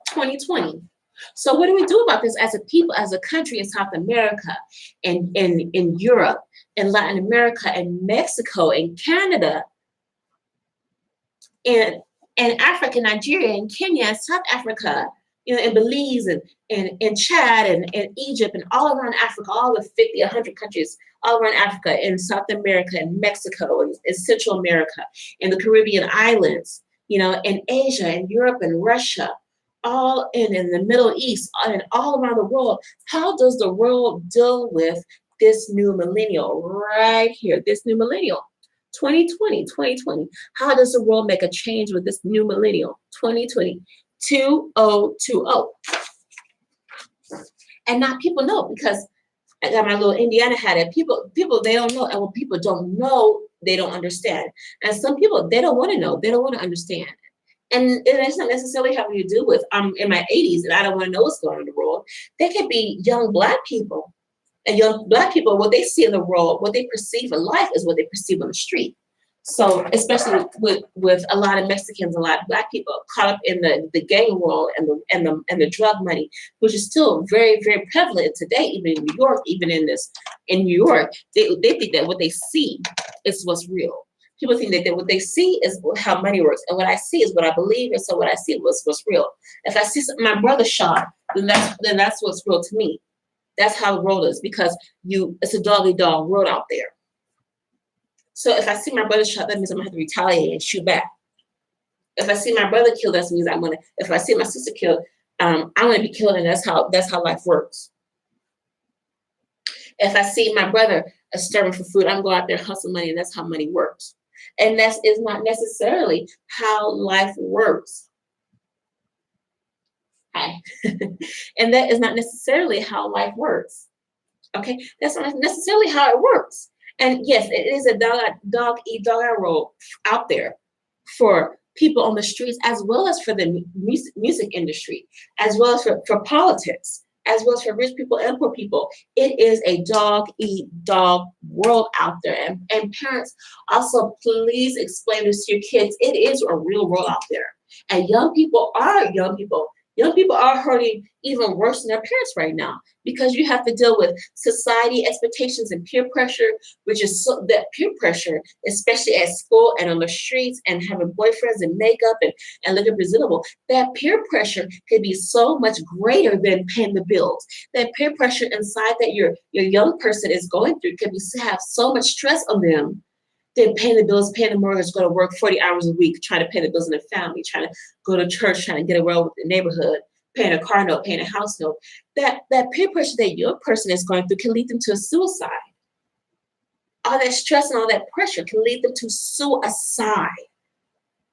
2020. So what do we do about this as a people, as a country in South America and in Europe, in Latin America, and Mexico, and Canada, and Africa, Nigeria, and Kenya, and South Africa, and Belize, and Chad, and Egypt, and all around Africa, all the 50, 100 countries all around Africa, and South America, and Mexico, and Central America, and the Caribbean islands, and Asia, and Europe, and Russia. all in the Middle East and all around the world. How does the world deal with this new millennial right here, this new millennial? 2020. How does the world make a change with this new millennial? 2020. 2020. And not people know, because I got my little Indiana hat, and people they don't know. And when people don't know, they don't understand. And some people, they don't want to know, they don't want to understand. And it's not necessarily having to do with I'm in my 80s and I don't want to know what's going on in the world. They could be young Black people. And young Black people, what they see in the world, what they perceive in life is what they perceive on the street. So especially with a lot of Mexicans, a lot of Black people caught up in the gang world and the drug money, which is still very, very prevalent today, even in New York, in New York, they think that what they see is what's real. People think that what they see is how money works, and what I see is what I believe, and so what I see was what's real. If I see my brother shot, then that's what's real to me. That's how the world is, because it's a dog-eat-dog world out there. So if I see my brother shot, that means I'm gonna have to retaliate and shoot back. If I see my brother killed, that means if I see my sister killed, I'm gonna be killed, and that's how life works. If I see my brother starving for food, I'm going out there hustling money, and that's how money works. And that is not necessarily how life works. Hi. And that is not necessarily how life works. Okay, that's not necessarily how it works. And yes, it is a dog-eat-dog world out there for people on the streets, as well as for the music industry, as well as for politics, as well as for rich people and poor people. It is a dog-eat-dog world out there. And parents, also please explain this to your kids. It is a real world out there. And young people are young people. Young people are hurting even worse than their parents right now, because you have to deal with society expectations and peer pressure, which is that peer pressure, especially at school and on the streets and having boyfriends and makeup and looking presentable. That peer pressure could be so much greater than paying the bills. That peer pressure inside that your young person is going through could have so much stress on them. Then paying the bills, paying the mortgage, going to work 40 hours a week, trying to pay the bills in the family, trying to go to church, trying to get around with the neighborhood, paying a car note, paying a house note. That peer pressure that your person is going through can lead them to a suicide. All that stress and all that pressure can lead them to suicide.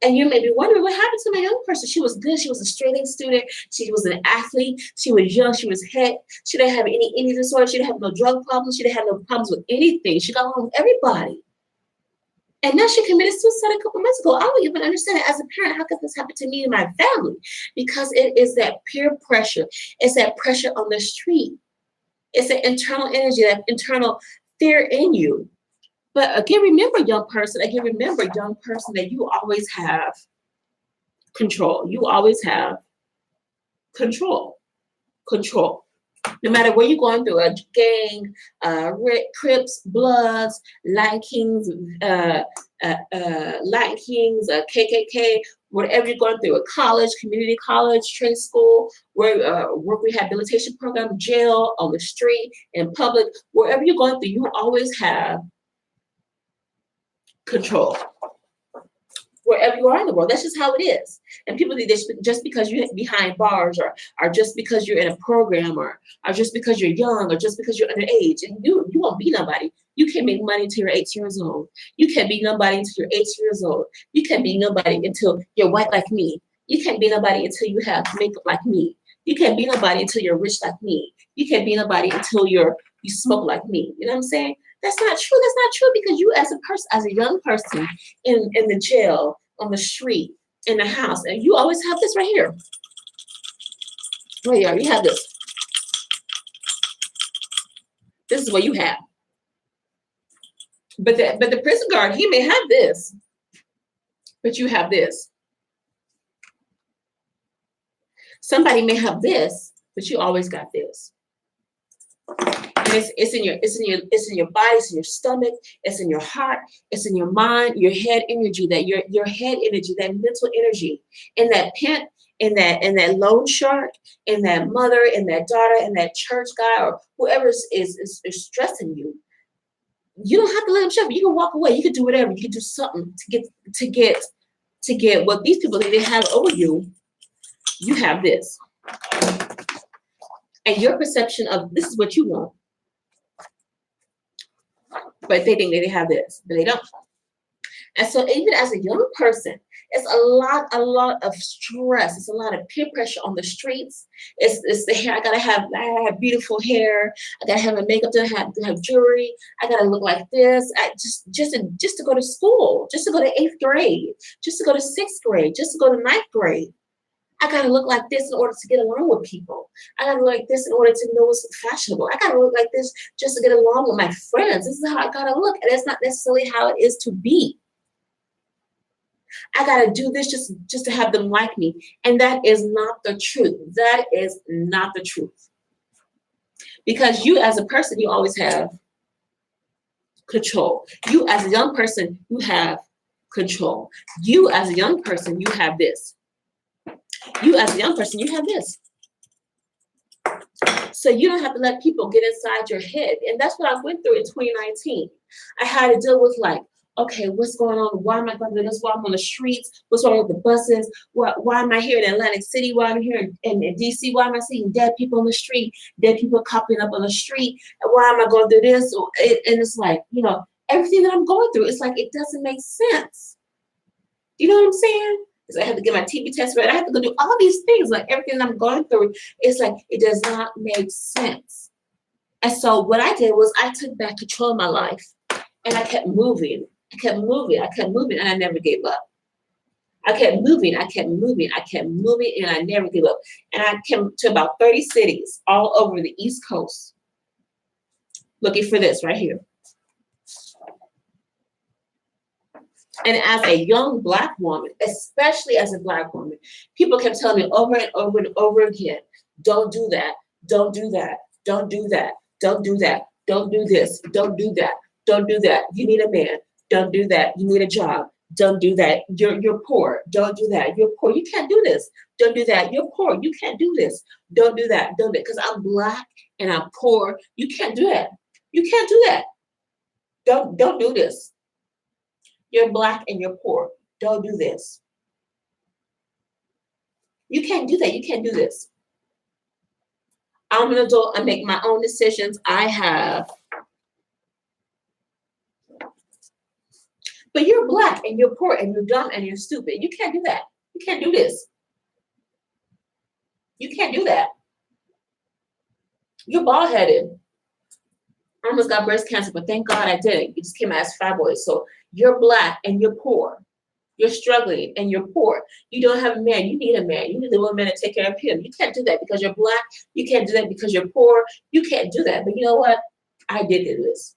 And you may be wondering, what happened to my young person? She was good. She was a straight-A student. She was an athlete. She was young. She was hip. She didn't have any eating disorder. She didn't have no drug problems. She didn't have no problems with anything. She got along with everybody. And now she committed suicide a couple months ago. I don't even understand it as a parent. How could this happen to me and my family? Because it is that peer pressure. It's that pressure on the street. It's that internal energy, that internal fear in you. But again, remember, young person, that you always have control. You always have control. Control. No matter where you're going through, a gang, Crips, Bloods, Lion Kings, KKK, whatever you're going through, a college, community college, trade school, work rehabilitation program, jail, on the street, in public, wherever you're going through, you always have control. Wherever you are in the world, that's just how it is. And people think that just because you're behind bars, or just because you're in a program, or just because you're young, or just because you're underage, and you won't be nobody. You can't make money until you're 18 years old. You can't be nobody until you're 18 years old. You can't be nobody until you're white like me. You can't be nobody until you have makeup like me. You can't be nobody until you're rich like me. You can't be nobody until you smoke like me. You know what I'm saying? That's not true. That's not true, because you as a person, as a young person in the jail, on the street, in the house, and you always have this right here. Right here, you have this. This is what you have. But the prison guard, he may have this, but you have this. Somebody may have this, but you always got this. And it's in your body, it's in your stomach, it's in your heart, it's in your mind, your head energy, that your head energy, that mental energy, in that pimp, in that loan shark, in that mother, in that daughter, in that church guy, or whoever is stressing you. You don't have to let them shove. You can walk away. You can do whatever. You can do something to get what these people think they have over you. you have this. And your perception of this is what you want. But they think that they have this, but they don't. And so even as a young person, it's a lot of stress. It's a lot of peer pressure on the streets. It's the hair. I have beautiful hair. I gotta have my makeup to have jewelry. I gotta look like this. Just to go to school, just to go to 8th grade, just to go to 6th grade, just to go to 9th grade. I gotta look like this in order to get along with people. I gotta look like this in order to know what's fashionable. I gotta look like this just to get along with my friends. This is how I gotta look. And that's not necessarily how it is to be. I gotta do this just to have them like me. And that is not the truth. That is not the truth. Because you as a person, you always have control. You as a young person, you have control. You as a young person, you have this. You as a young person, you have this. So you don't have to let people get inside your head. And that's what I went through in 2019. I had to deal with like, okay, what's going on? Why am I going through this? Why I'm on the streets? What's wrong with the buses? Why am I here in Atlantic City? Why am I here in DC? Why am I seeing dead people on the street? Dead people copping up on the street? Why am I going through this? And it's like, everything that I'm going through, it's like, it doesn't make sense. You know what I'm saying? I had to get my TB test ready. I have to go do all these things. Like everything I'm going through, it's like it does not make sense. And so what I did was I took back control of my life, and I kept moving. I kept moving, and I never gave up. I kept moving, and I never gave up. And I came to about 30 cities all over the East Coast, looking for this right here. And as a young Black woman, especially as a Black woman, people kept telling me over and over and over again, don't do that, don't do that, don't do that, don't do that, don't do this, don't do that, don't do that. You need a man, don't do that. You need a job, don't do that. You're poor, don't do that. You're poor, you can't do this, don't do that. You're poor, you can't do this, don't do that, don't do it. Because I'm Black and I'm poor, you can't do that. You can't do that. Don't do this. You're Black and you're poor. Don't do this. You can't do that. You can't do this. I'm an adult. I make my own decisions. But you're Black and you're poor and you're dumb and you're stupid. You can't do that. You can't do this. You can't do that. You're bald-headed. I almost got breast cancer, but thank God I didn't. It just came out as fibroids. So you're Black and you're poor. You're struggling and you're poor. You don't have a man. You need a man. You need a woman to take care of him. You can't do that because you're Black. You can't do that because you're poor. You can't do that. But you know what? I did do this.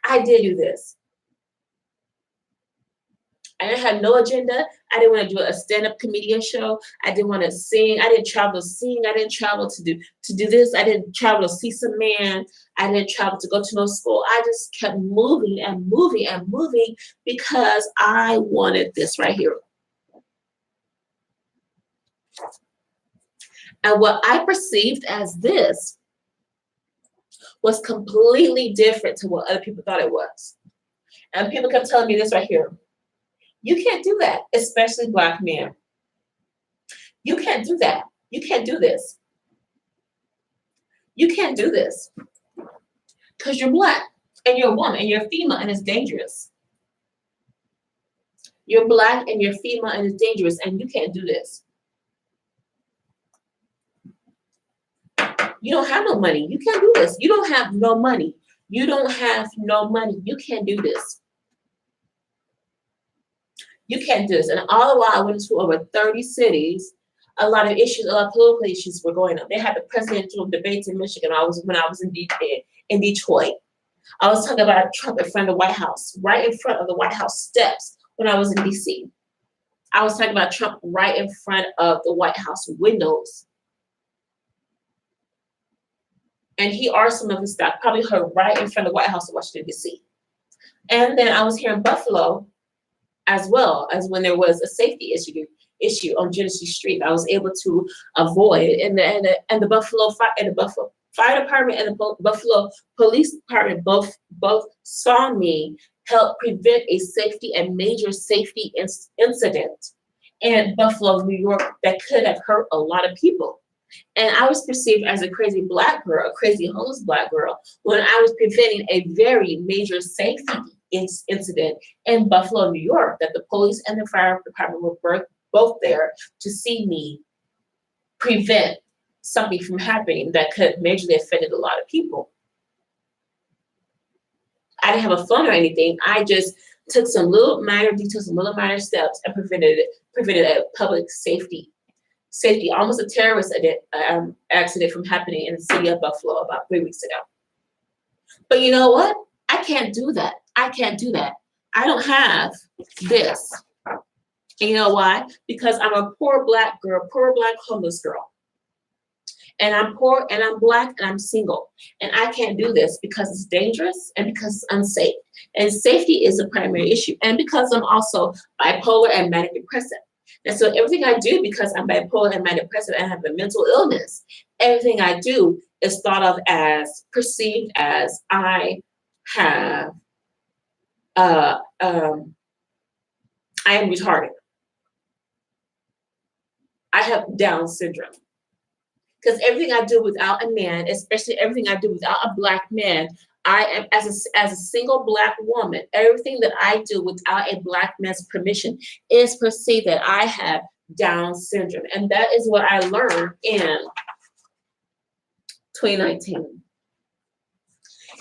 I did do this. I didn't have no agenda. I didn't want to do a stand-up comedian show. I didn't want to sing. I didn't travel to sing. I didn't travel to do this. I didn't travel to see some man. I didn't travel to go to no school. I just kept moving and moving and moving because I wanted this right here. And what I perceived as this was completely different to what other people thought it was. And people kept telling me this right here. You can't do that, especially Black men. You can't do that. You can't do this. You can't do this. Because you're Black and you're a woman and you're female and it's dangerous. You're Black and you're female and it's dangerous and you can't do this. You don't have no money. You can't do this. You don't have no money. You don't have no money. You can't do this. You can't do this. And all the while, I went to over 30 cities. A lot of issues, a lot of political issues were going on. They had the presidential debates in Michigan. When I was in Detroit. I was talking about Trump in front of the White House, right in front of the White House steps when I was in DC. I was talking about Trump right in front of the White House windows. And he argued some of his stuff, probably heard right in front of the White House in Washington, D.C. And then I was here in Buffalo, as well as when there was a safety issue on Genesee Street. I was able to avoid it. And the Buffalo Fire Department and the Buffalo Police Department both saw me help prevent a major safety incident in Buffalo, New York, that could have hurt a lot of people. And I was perceived as a crazy black girl, a crazy homeless black girl, when I was preventing a very major safety incident in Buffalo, New York, that the police and the fire department were both there to see me prevent something from happening that could majorly offended a lot of people. I didn't have a phone or anything. I just took some little minor details, some little minor steps, and prevented a public safety, almost a terrorist accident from happening in the city of Buffalo about 3 weeks ago. But you know what? I can't do that. I can't do that. I don't have this. And you know why? Because I'm a poor black girl, poor black homeless girl. And I'm poor and I'm black and I'm single. And I can't do this because it's dangerous and because it's unsafe. And safety is a primary issue. And because I'm also bipolar and manic depressive. And so everything I do, because I'm bipolar and manic depressive and I have a mental illness, everything I do is thought of as, perceived as, I am retarded. I have Down syndrome. Because everything I do without a man, especially everything I do without a black man, I am, as a single black woman, everything that I do without a black man's permission is perceived that I have Down syndrome. And that is what I learned in 2019.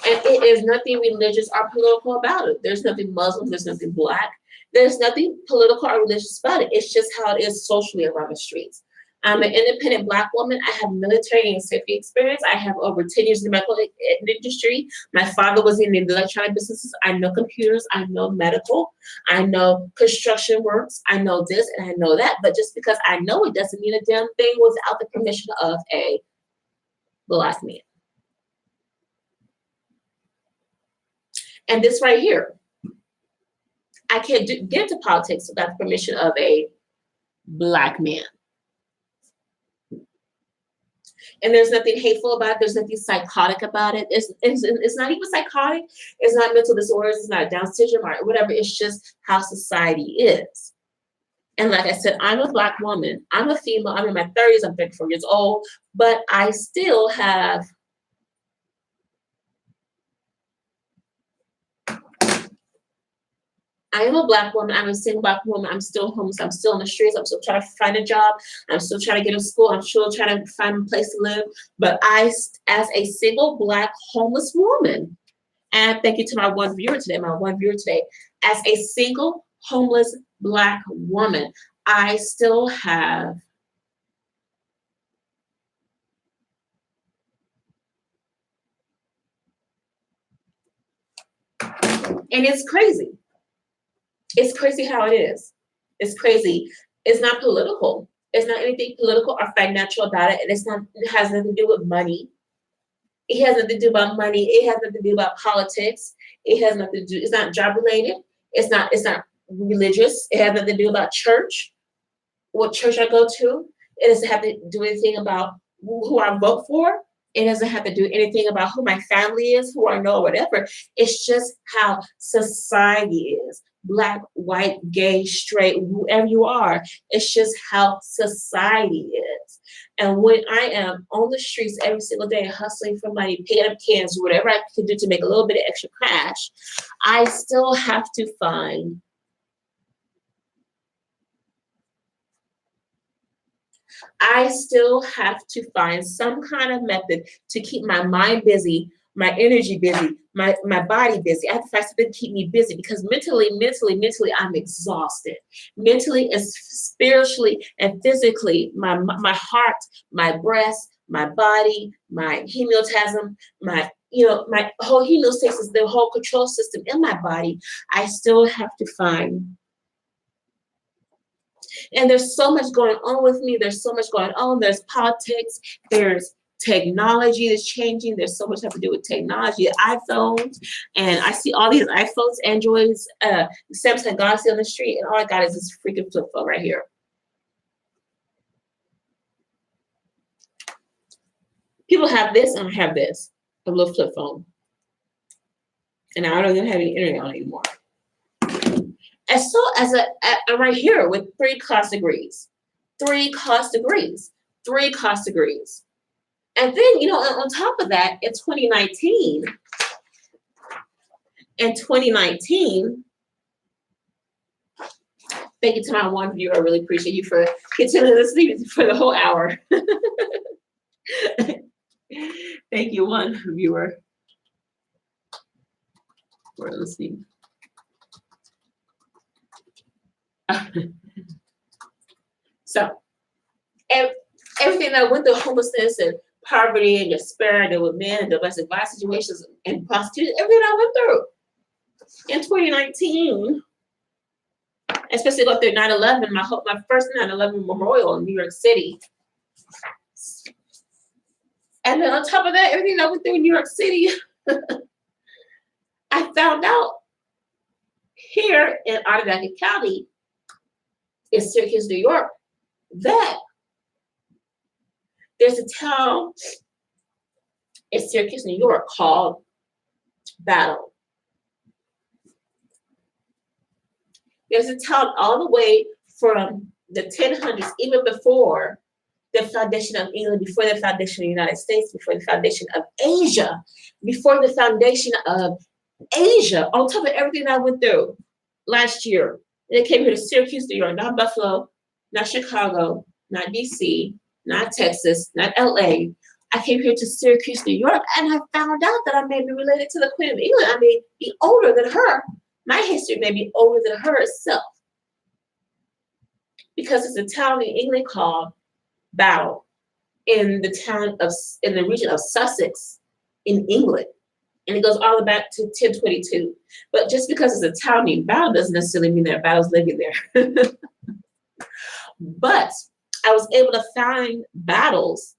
And it is nothing religious or political about it. There's nothing Muslim, there's nothing black, there's nothing political or religious about it. It's just how it is socially around the streets. I'm an independent black woman. I have military and safety experience. I have over 10 years in the medical industry. My father was in the electronic businesses. I know computers. I know medical. I know construction works. I know this and I know that. But just because I know it doesn't mean a damn thing without the permission of a black man. And this right here, I can't get into politics without the permission of a black man. And there's nothing hateful about it. There's nothing psychotic about it. It's not even psychotic. It's not mental disorders. It's not Down syndrome or whatever. It's just how society is. And like I said, I'm a black woman. I'm a female. I'm in my 30s. I'm 34 years old. But I still have I am a black woman. I'm a single black woman. I'm still homeless. I'm still on the streets. I'm still trying to find a job. I'm still trying to get to school. I'm still trying to find a place to live. But I, as a single black homeless woman, and thank you to my one viewer today, as a single homeless black woman, I still have and it's crazy. It's crazy how it is. It's crazy. It's not political. It's not anything political or financial about it. And it has nothing to do with money. It has nothing to do about money. It has nothing to do about politics. It has nothing to do, it's not job related. It's not religious. It has nothing to do about church, what church I go to. It doesn't have to do anything about who I vote for. It doesn't have to do anything about who my family is, who I know, or whatever. It's just how society is. Black, white, gay, straight, whoever you are, it's just how society is. And when I am on the streets every single day hustling for money, picking up cans, whatever I can do to make a little bit of extra cash, I still have to find some kind of method to keep my mind busy, my energy busy, my body busy. I have to find something to keep me busy because mentally, I'm exhausted. Mentally and spiritually and physically, my heart, my breast, my body, my hemostasis, my whole hemostasis, the whole control system in my body, I still have to find. And there's so much going on with me. There's so much going on. There's politics. There's technology that's changing. There's so much have to do with technology, iPhones. And I see all these iPhones, Androids, Samsung Galaxy on the street. And all I got is this freaking flip phone right here. People have this and I have this, a little flip phone. And I don't even have any internet on it anymore. As so as I'm right here with 3 college degrees, 3 college degrees, 3 college degrees. And then, on top of that, in 2019, thank you to my one viewer. I really appreciate you for continuing listening for the whole hour. Thank you, one viewer, for listening. So, everything that went through, homelessness and poverty and disparity with men and domestic violence situations and prostitution, everything I went through in 2019, especially going through 9/11, my first 9/11 memorial in New York City. And then on top of that, everything I went through in New York City, I found out here in Onondaga County, in Syracuse, New York, that there's a town in Syracuse, New York called Battle. There's a town all the way from the 1000s, even before the foundation of England, before the foundation of the United States, before the foundation of Asia, before the foundation of Asia, on top of everything I went through last year. And it came here to Syracuse, New York, not Buffalo, not Chicago, not DC, not Texas, not LA. I came here to Syracuse, New York, and I found out that I may be related to the Queen of England. I may be older than her. My history may be older than her herself. Because it's a town in England called Battle, in the region of Sussex in England. And it goes all the way back to 1022. But just because it's a town named Battle doesn't necessarily mean that Battle's living there. But I was able to find battles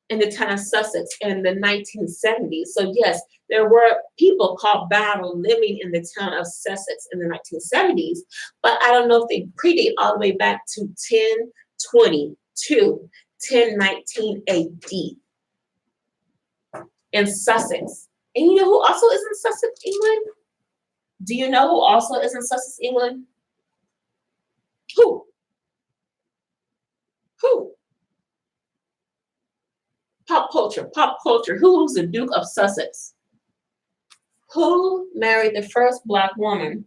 in the town of Sussex in the 1970s. So yes, there were people called Battle living in the town of Sussex in the 1970s, but I don't know if they predate all the way back to 1022, 1019 AD in Sussex. And you know who also is in Sussex, England? Do you know who also is in Sussex, England? Who? Pop culture. Who's the Duke of Sussex? Who married the first Black woman?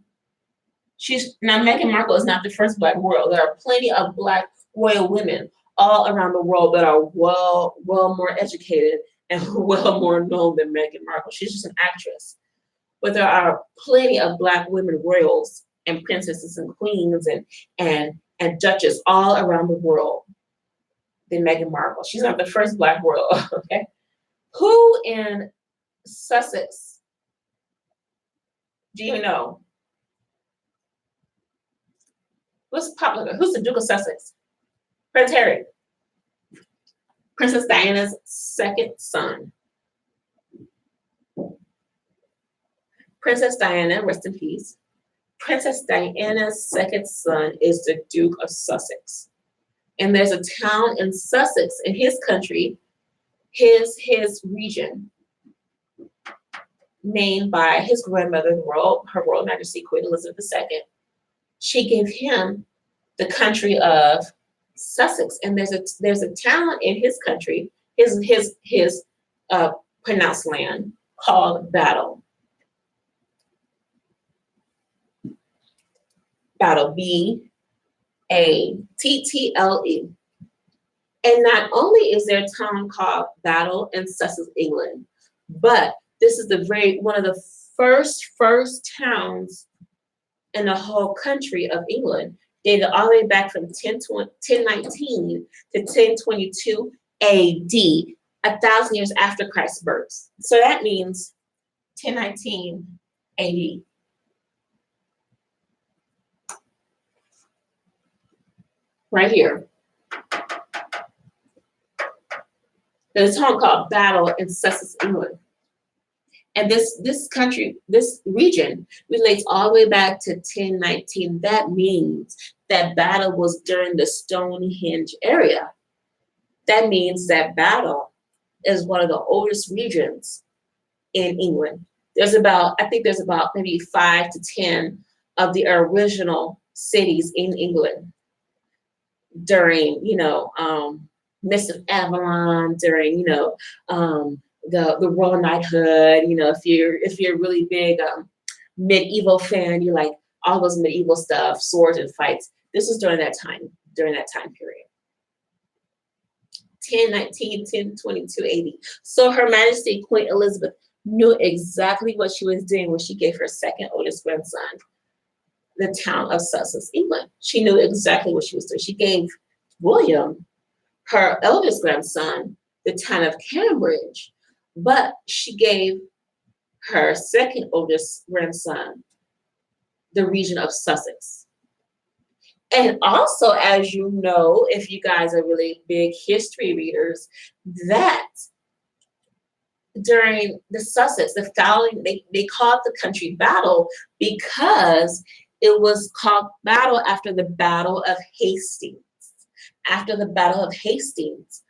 Now Meghan Markle is not the first Black royal. There are plenty of Black royal women all around the world that are well more educated and well more known than Meghan Markle. She's just an actress. But there are plenty of Black women royals and princesses and queens and duchesses all around the world than Meghan Markle. She's not the first Black royal, okay? Who in Sussex do you know? What's popular? Who's the Duke of Sussex? Prince Harry. Princess Diana's second son. Princess Diana, rest in peace. Princess Diana's second son is the Duke of Sussex. And there's a town in Sussex, in his country, his region, named by his grandmother, her Royal Majesty Queen Elizabeth II. She gave him the country of Sussex, and there's a town in his country, his pronounced land, called Battle. Battle, Battle. And not only is there a town called Battle in Sussex, England, but this is one of the first towns in the whole country of England, dated all the way back from 1019 to 1022 AD, 1,000 years after Christ's birth. So that means 1019 AD. Right here. There's a town called Battle in Sussex, England. And this country, this region, relates all the way back to 1019. That means that Battle was during the Stonehenge area. That means that Battle is one of the oldest regions in England. I think there's about maybe 5 to 10 of the original cities in England during, Mists of Avalon, during, the Royal Knighthood. If you're a really big medieval fan, you like all those medieval stuff, swords and fights. This was during that time period. 1019, 1022 AD. So Her Majesty Queen Elizabeth knew exactly what she was doing when she gave her second oldest grandson the town of Sussex, England. She knew exactly what she was doing. She gave William, her eldest grandson, the town of Cambridge, but she gave her second oldest grandson the region of Sussex. And also, as you know, if you guys are really big history readers, that during the Sussex, the founding, they called the country Battle because it was called Battle after the Battle of Hastings. After the Battle of Hastings.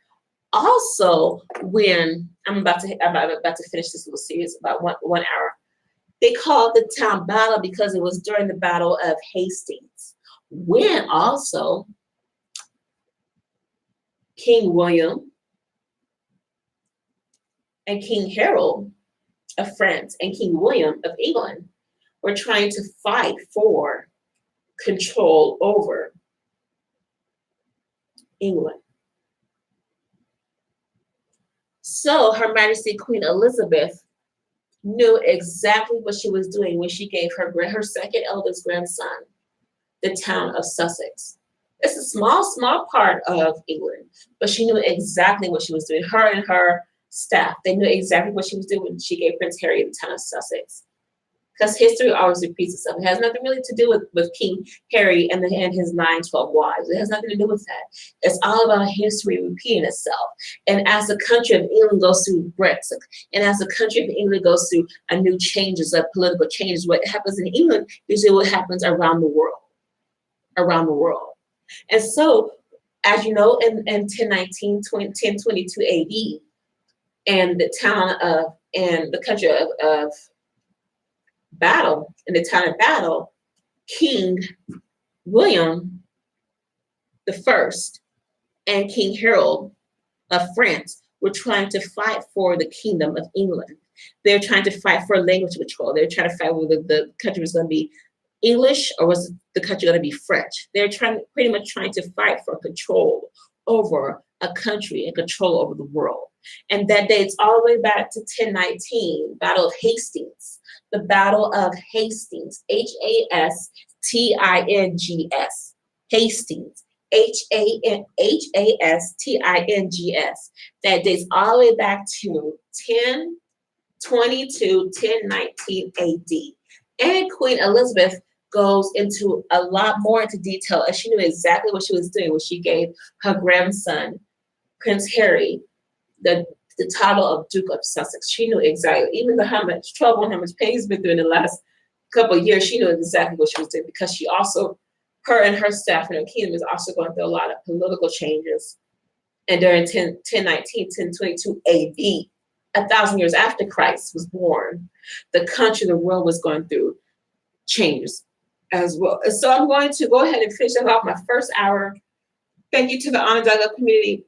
Also, when I'm about to finish this little series about 1 hour, they called the town Battle because it was during the Battle of Hastings, when also King William and King Harold of France and King William of England were trying to fight for control over England. So Her Majesty Queen Elizabeth knew exactly what she was doing when she gave her second eldest grandson the town of Sussex. It's a small part of England, but she knew exactly what she was doing. Her and her staff, they knew exactly what she was doing when she gave Prince Harry the town of Sussex. Because history always repeats itself. It has nothing really to do with King Harry and his 9-12 wives. It has nothing to do with that. It's all about history repeating itself. And as the country of England goes through Brexit, and as the country of England goes through a new changes, of political changes, what happens in England is what happens around the world. Around the world. And so, as you know, in 1019, 1022 AD, and the town of, and the country of Battle, in the town of Battle, King William the First and King Harold of France were trying to fight for the kingdom of England. They're trying to fight for language control. They're trying to fight whether the country was going to be English or was the country going to be French. They're pretty much trying to fight for control over a country and control over the world. And that dates all the way back to 1019, Battle of Hastings. The Battle of Hastings, Hastings, Hastings, Hastings. That dates all the way back to 1022, 1019 AD. And Queen Elizabeth goes into a lot more into detail, as she knew exactly what she was doing when she gave her grandson, Prince Harry, the title of Duke of Sussex. She knew exactly, even though how much trouble and how much pain he's been through in the last couple of years, she knew exactly what she was doing, because she also, her and her staff in her kingdom is also going through a lot of political changes. And during 1019, 1022 AD, 1,000 years after Christ was born, the country, the world was going through changes as well. So I'm going to go ahead and finish off my first hour. Thank you to the Onondaga Community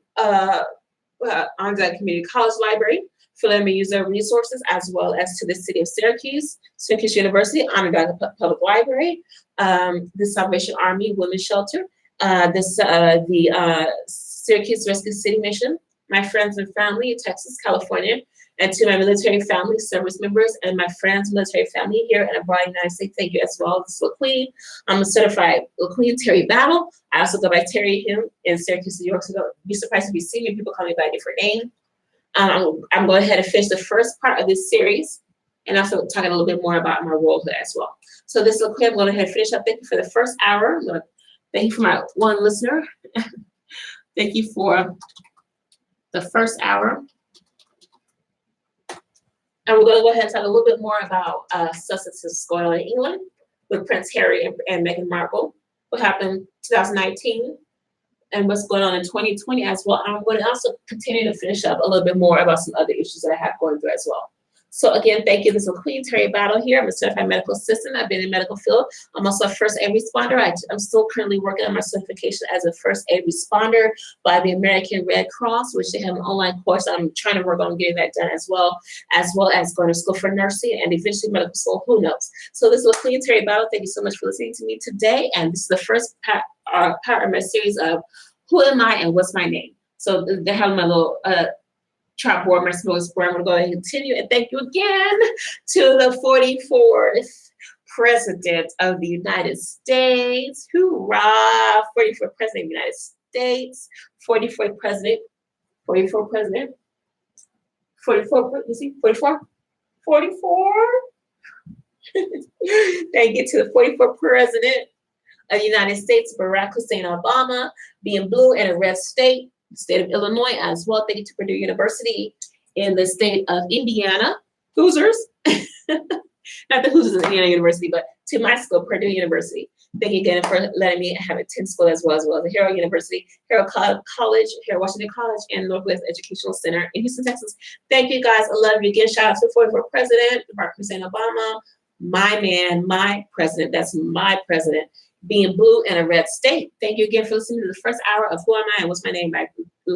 Onondaga Community College Library for letting me use their resources, as well as to the city of Syracuse, Syracuse University, Onondaga Public Library, the Salvation Army Women's Shelter, the Syracuse Rescue City Mission, my friends and family in Texas, California, and to my military family, service members, and my friends, military family here and abroad in the United States, thank you as well. This is LaQueen. I'm a certified LaQueen Terry Battle. I also go by Terry Him in Syracuse, New York, so don't be surprised if you see me, people call me by a different name. I'm going ahead and finish the first part of this series, and also talking a little bit more about my role here as well. So this is LaQueen. I'm going ahead and finish up. Thank you for the first hour. Thank you for my one listener. Thank you for the first hour. And we're going to go ahead and talk a little bit more about Sussex's going on in England with Prince Harry and Meghan Markle, what happened in 2019, and what's going on in 2020 as well. I'm going to also continue to finish up a little bit more about some other issues that I have going through as well. So again, thank you. This is Queen Terry Battle here. I'm a certified medical assistant. I've been in the medical field. I'm also a first aid responder. I'm still currently working on my certification as a first aid responder by the American Red Cross, which they have an online course. I'm trying to work on getting that done as well as going to school for nursing and eventually medical school. Who knows? So this is Queen Terry Battle. Thank you so much for listening to me today. And this is the first part of my series of Who Am I and What's My Name? So they have my little chalkboard, my smorgasbord. I'm going to go ahead and continue. And thank you again to the 44th President of the United States. Hoorah! 44th President of the United States. 44th President. 44th President. 44, you see, 44? 44? Thank you to the 44th President of the United States, Barack Hussein Obama, being blue in a red state, the state of Illinois as well. Thank you to Purdue University in the state of Indiana. Hoosiers. Not the Hoosiers of Indiana University, but to my school, Purdue University. Thank you again for letting me have attend school as well as the Harrow University, Harrow College, Harrow Washington College, and Northwest Educational Center in Houston, Texas. Thank you guys. I love you again. Shout out to the 44th President, Barack Hussein Obama, my man, my president. That's my president. Being blue in a red state. Thank you again for listening to the first hour of Who Am I and What's My Name by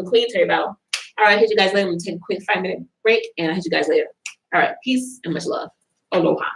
Queen Terry Battle. All right, hit you guys later. I'm going to take a quick 5-minute break, and I'll hit you guys later. All right, peace and much love. Aloha.